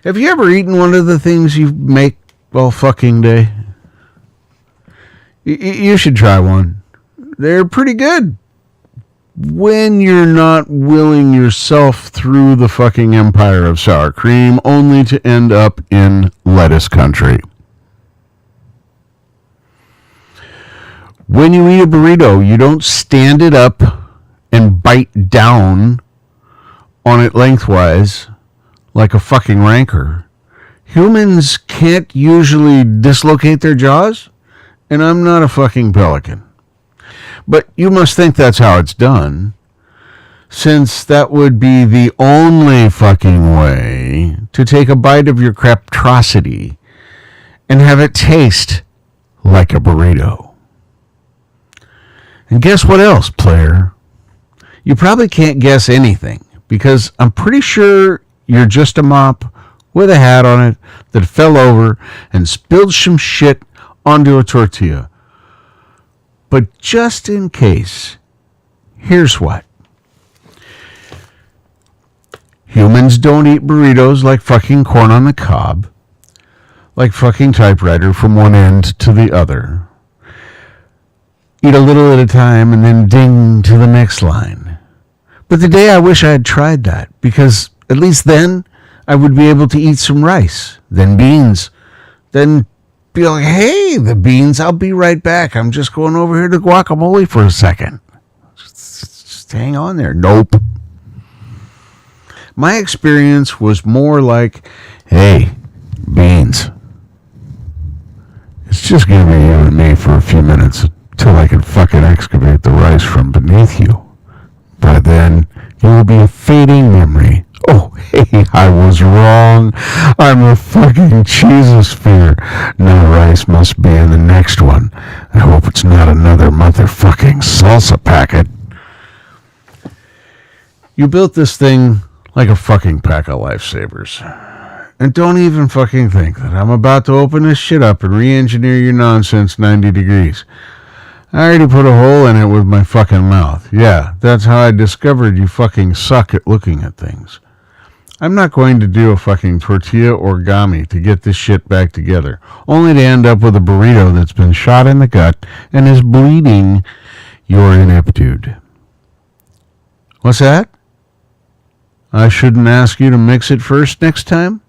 Have you ever eaten one of the things you make all fucking day? You should try one. They're pretty good. When you're not willing yourself through the fucking empire of sour cream, only to end up in lettuce country. When you eat a burrito, you don't stand it up and bite down on it lengthwise like a fucking rancor. Humans can't usually dislocate their jaws, and I'm not a fucking pelican. But you must think that's how it's done, since that would be the only fucking way to take a bite of your craptrosity and have it taste like a burrito. And guess what else, player? You probably can't guess anything, because I'm pretty sure you're just a mop with a hat on it that fell over and spilled some shit onto a tortilla. But just in case, here's what. Humans don't eat burritos like fucking corn on the cob, like fucking typewriter from one end to the other. Eat a little at a time and then ding to the next line. But today I wish I had tried that, because at least then I would be able to eat some rice, then beans, then be like, hey, the beans, I'll be right back. I'm just going over here to guacamole for a second. Just hang on there. Nope. My experience was more like, hey, beans, It's just gonna be you and me for a few minutes till I can fucking excavate the rice from beneath you. By then, you will be a fading memory. Oh, hey, I was wrong. I'm a fucking cheesosphere. Now rice must be in the next one. I hope it's not another motherfucking salsa packet. You built this thing like a fucking pack of lifesavers. And don't even fucking think that I'm about to open this shit up and re-engineer your nonsense 90 degrees. I already put a hole in it with my fucking mouth. Yeah, that's how I discovered you fucking suck at looking at things. I'm not going to do a fucking tortilla origami to get this shit back together, only to end up with a burrito that's been shot in the gut and is bleeding your ineptitude. What's that? I shouldn't ask you to mix it first next time?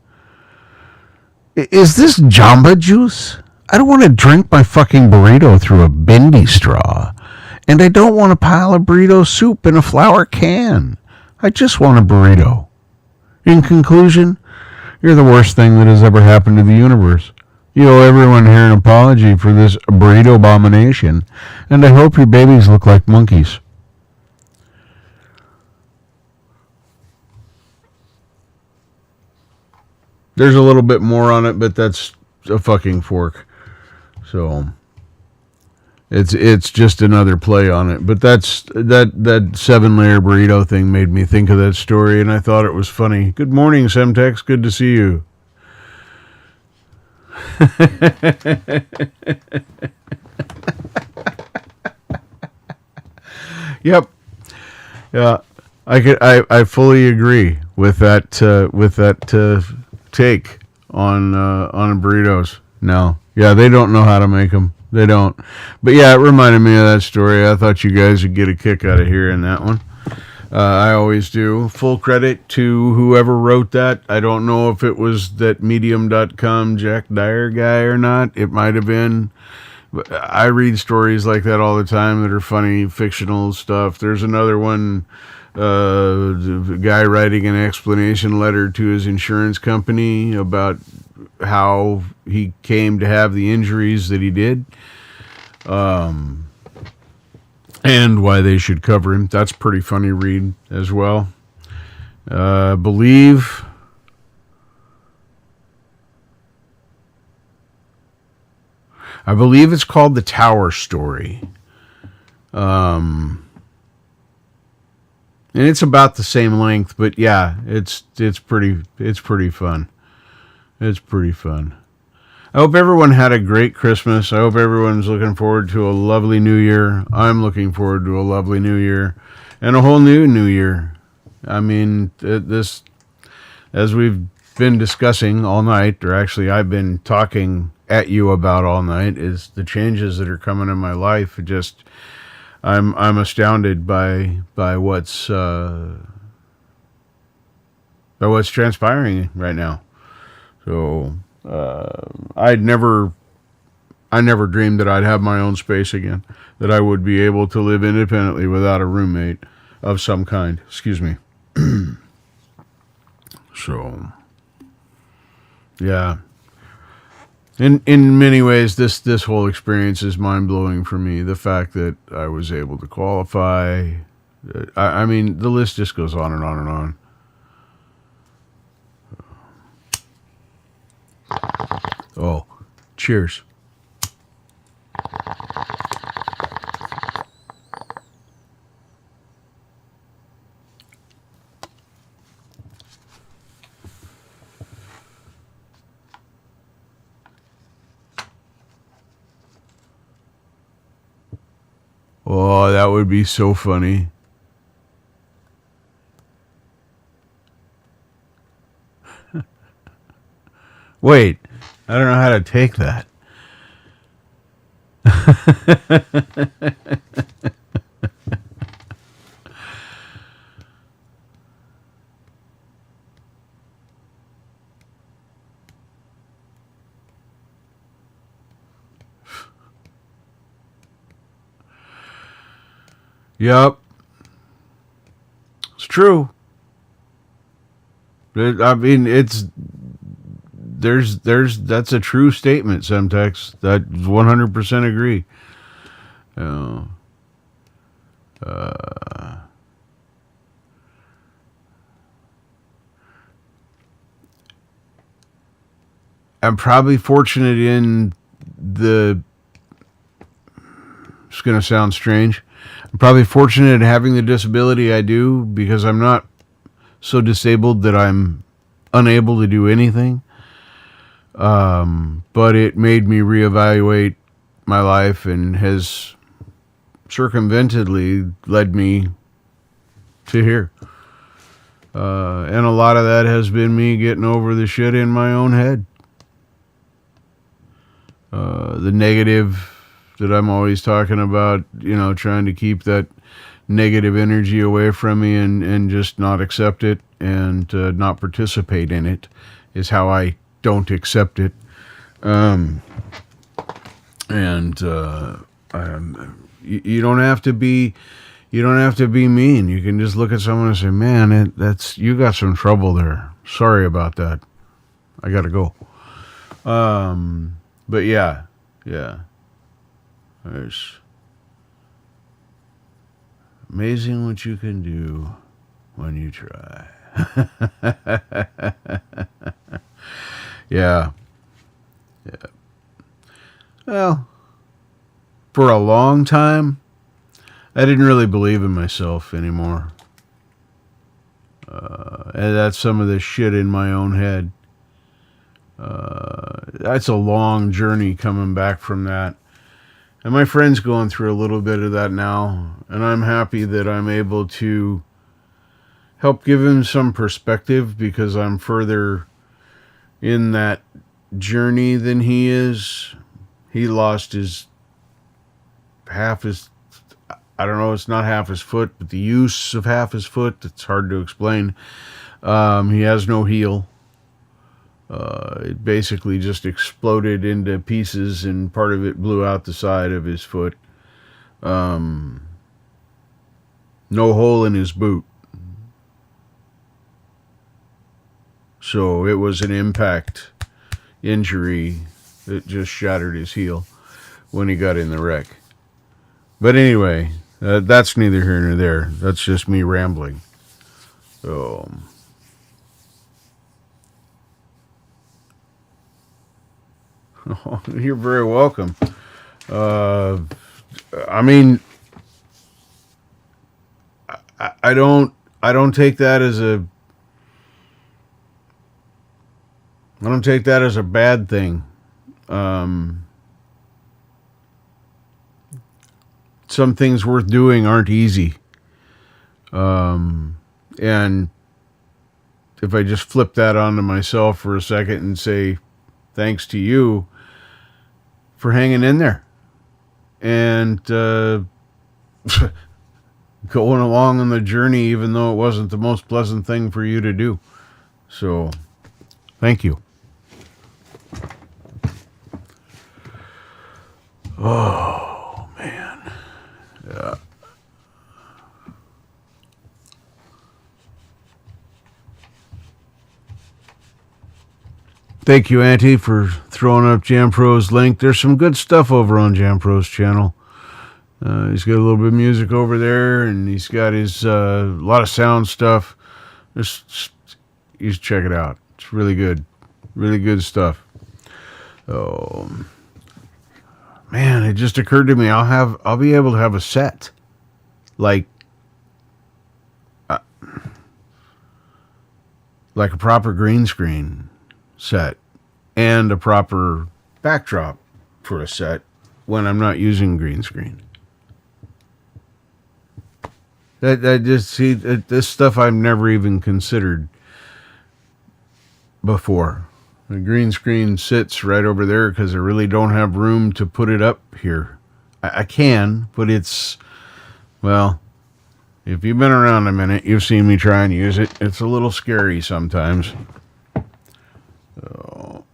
Is this Jamba Juice? I don't want to drink my fucking burrito through a bendy straw. And I don't want a pile of burrito soup in a flour can. I just want a burrito. In conclusion, you're the worst thing that has ever happened to the universe. You owe everyone here an apology for this burrito abomination, and I hope your babies look like monkeys. There's a little bit more on it, but that's a fucking fork. So it's just another play on it. But that 7-layer burrito thing made me think of that story, and I thought it was funny. Good morning, Semtex. Good to see you. Yep. Yeah. I fully agree with that take on burritos. No. Yeah, they don't know how to make them. They don't. But yeah, it reminded me of that story. I thought you guys would get a kick out of hearing that one. I always do. Full credit to whoever wrote that. I don't know if it was that Medium.com Jack Dyer guy or not. It might have been. But I read stories like that all the time that are funny, fictional stuff. There's another one, the guy writing an explanation letter to his insurance company about how he came to have the injuries that he did, and why they should cover him. That's pretty funny read as well. I believe it's called The Tower Story. And it's about the same length, but yeah, it's pretty fun. It's pretty fun. I hope everyone had a great Christmas. I hope everyone's looking forward to a lovely New Year. I'm looking forward to a lovely New Year and a whole new year. I mean, this, as we've been discussing all night, or actually I've been talking at you about all night, is the changes that are coming in my life. It just, I'm astounded by what's transpiring right now. So I never dreamed that I'd have my own space again, that I would be able to live independently without a roommate of some kind. Excuse me. So yeah. In many ways, this whole experience is mind-blowing for me. The fact that I was able to qualify, I mean, the list just goes on and on and on. Oh, cheers. Oh, that would be so funny. Wait, I don't know how to take that. Yep. It's true. I mean, it's that's a true statement, Semtex. That 100% agree. Uh, I'm probably fortunate in the. It's going to sound strange. I'm probably fortunate in having the disability I do because I'm not so disabled that I'm unable to do anything. But it made me reevaluate my life and has circumventedly led me to here. And a lot of that has been me getting over the shit in my own head. The negative that I'm always talking about, trying to keep that negative energy away from me and just not accept it and not participate in it is how I don't accept it. You don't have to be mean. You can just look at someone and say, "Man, you got some trouble there. Sorry about that. I got to go." But yeah. There's amazing what you can do when you try. Yeah. Well, for a long time, I didn't really believe in myself anymore. And that's some of the shit in my own head. That's a long journey coming back from that. And my friend's going through a little bit of that now. And I'm happy that I'm able to help give him some perspective because I'm further in that journey than he is. He lost I don't know, it's not half his foot, but the use of half his foot, it's hard to explain. He has no heel. It basically just exploded into pieces and part of it blew out the side of his foot. No hole in his boot. So it was an impact injury that just shattered his heel when he got in the wreck. But anyway, that's neither here nor there. That's just me rambling. So... Oh, you're very welcome. I mean, I don't take that as a bad thing. Some things worth doing aren't easy. And if I just flip that onto myself for a second and say, thanks to you for hanging in there and going along on the journey, even though it wasn't the most pleasant thing for you to do. So, thank you. Oh, man. Yeah. Thank you, Auntie, for throwing up JamPro's link. There's some good stuff over on JamPro's channel. He's got a little bit of music over there, and he's got his a lot of sound stuff. Just you should check it out. It's really good stuff. Oh, man, it just occurred to me. I'll be able to have a set like a proper green screen set and a proper backdrop for a set when I'm not using green screen. This stuff I've never even considered before. The green screen sits right over there because I really don't have room to put it up here. I can, but it's, well, if you've been around a minute, you've seen me try and use it. It's a little scary sometimes. So.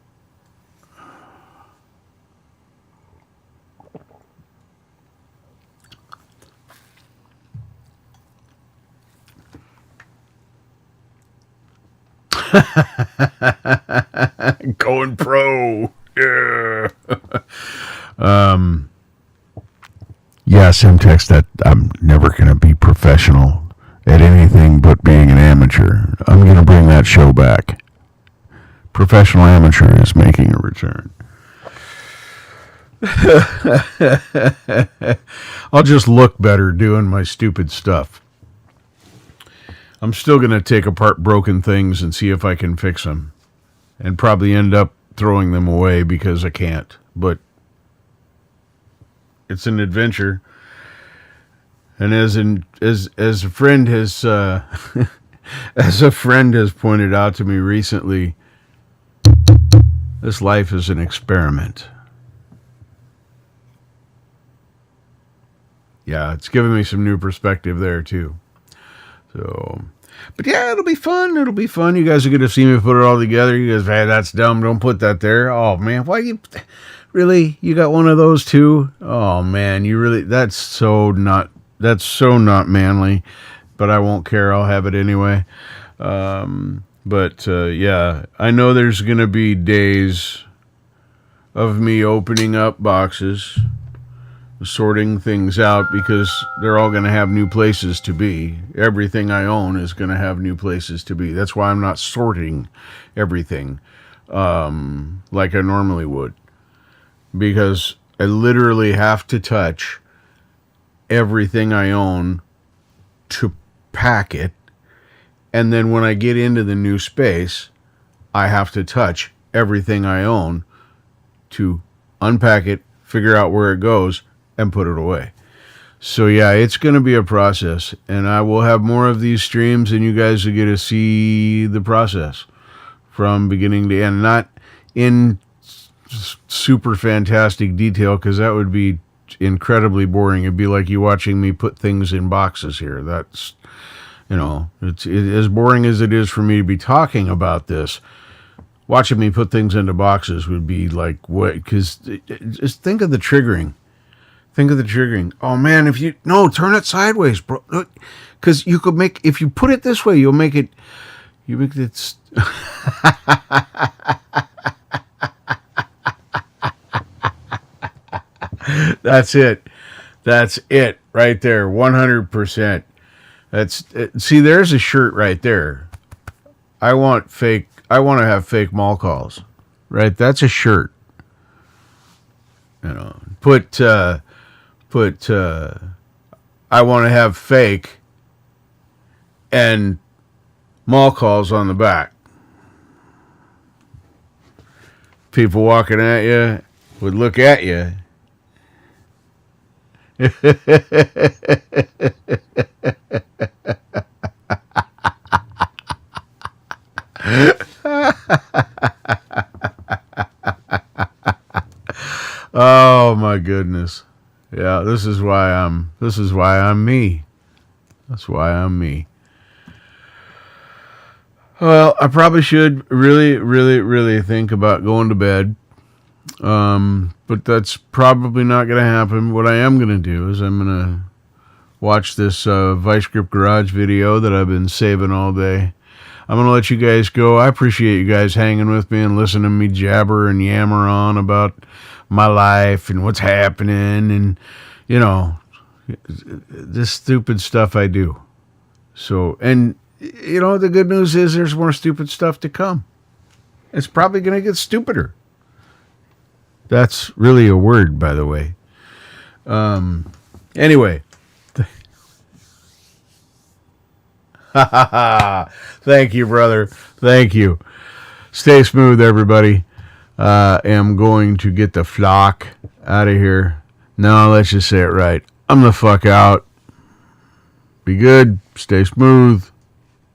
Going pro. Yeah. Yeah, Semtex, that I'm never going to be professional at anything but being an amateur. I'm going to bring that show back. Professional amateur is making a return. I'll just look better doing my stupid stuff. I'm still going to take apart broken things and see if I can fix them. And probably end up throwing them away because I can't. But it's an adventure. And as a friend has as a friend has pointed out to me recently, this life is an experiment. Yeah, it's given me some new perspective there too. So, but yeah, it'll be fun. It'll be fun. You guys are going to see me put it all together. You guys, hey, that's dumb. Don't put that there. Oh man, why you really? You got one of those too? Oh man, you really? That's so not manly. But I won't care. I'll have it anyway. Yeah, I know there's going to be days of me opening up boxes, sorting things out, because they're all going to have new places to be. Everything I own is going to have new places to be. That's why I'm not sorting everything like I normally would, because I literally have to touch everything I own to pack it, and then when I get into the new space, I have to touch everything I own to unpack it, figure out where it goes, and put it away. So yeah, it's going to be a process, and I will have more of these streams, and you guys will get to see the process from beginning to end. Not in super fantastic detail, because that would be incredibly boring. It'd be like you watching me put things in boxes here. That's, it's as boring as it is for me to be talking about this. Watching me put things into boxes would be like, what? Because just think of the triggering. Think of the triggering. Oh man, turn it sideways, bro. Because you could make, if you put it this way, you make it. That's it. That's it right there. 100%. See, there's a shirt right there. I want to have fake mall calls. Right? That's a shirt. Put I want to have fake and mall calls on the back. People walking at you would look at you. Oh my goodness. Yeah, this is why I'm me. That's why I'm me. Well, I probably should really, really, really think about going to bed. But that's probably not going to happen. What I am going to do is I'm going to watch this Vice Grip Garage video that I've been saving all day. I'm going to let you guys go. I appreciate you guys hanging with me and listening to me jabber and yammer on about my life and what's happening and, this stupid stuff I do. So, and, the good news is there's more stupid stuff to come. It's probably going to get stupider. That's really a word, by the way. Anyway. Thank you, brother. Thank you. Stay smooth, everybody. Am going to get the flock out of here. No, let's just say it right. I'm the fuck out. Be good. Stay smooth.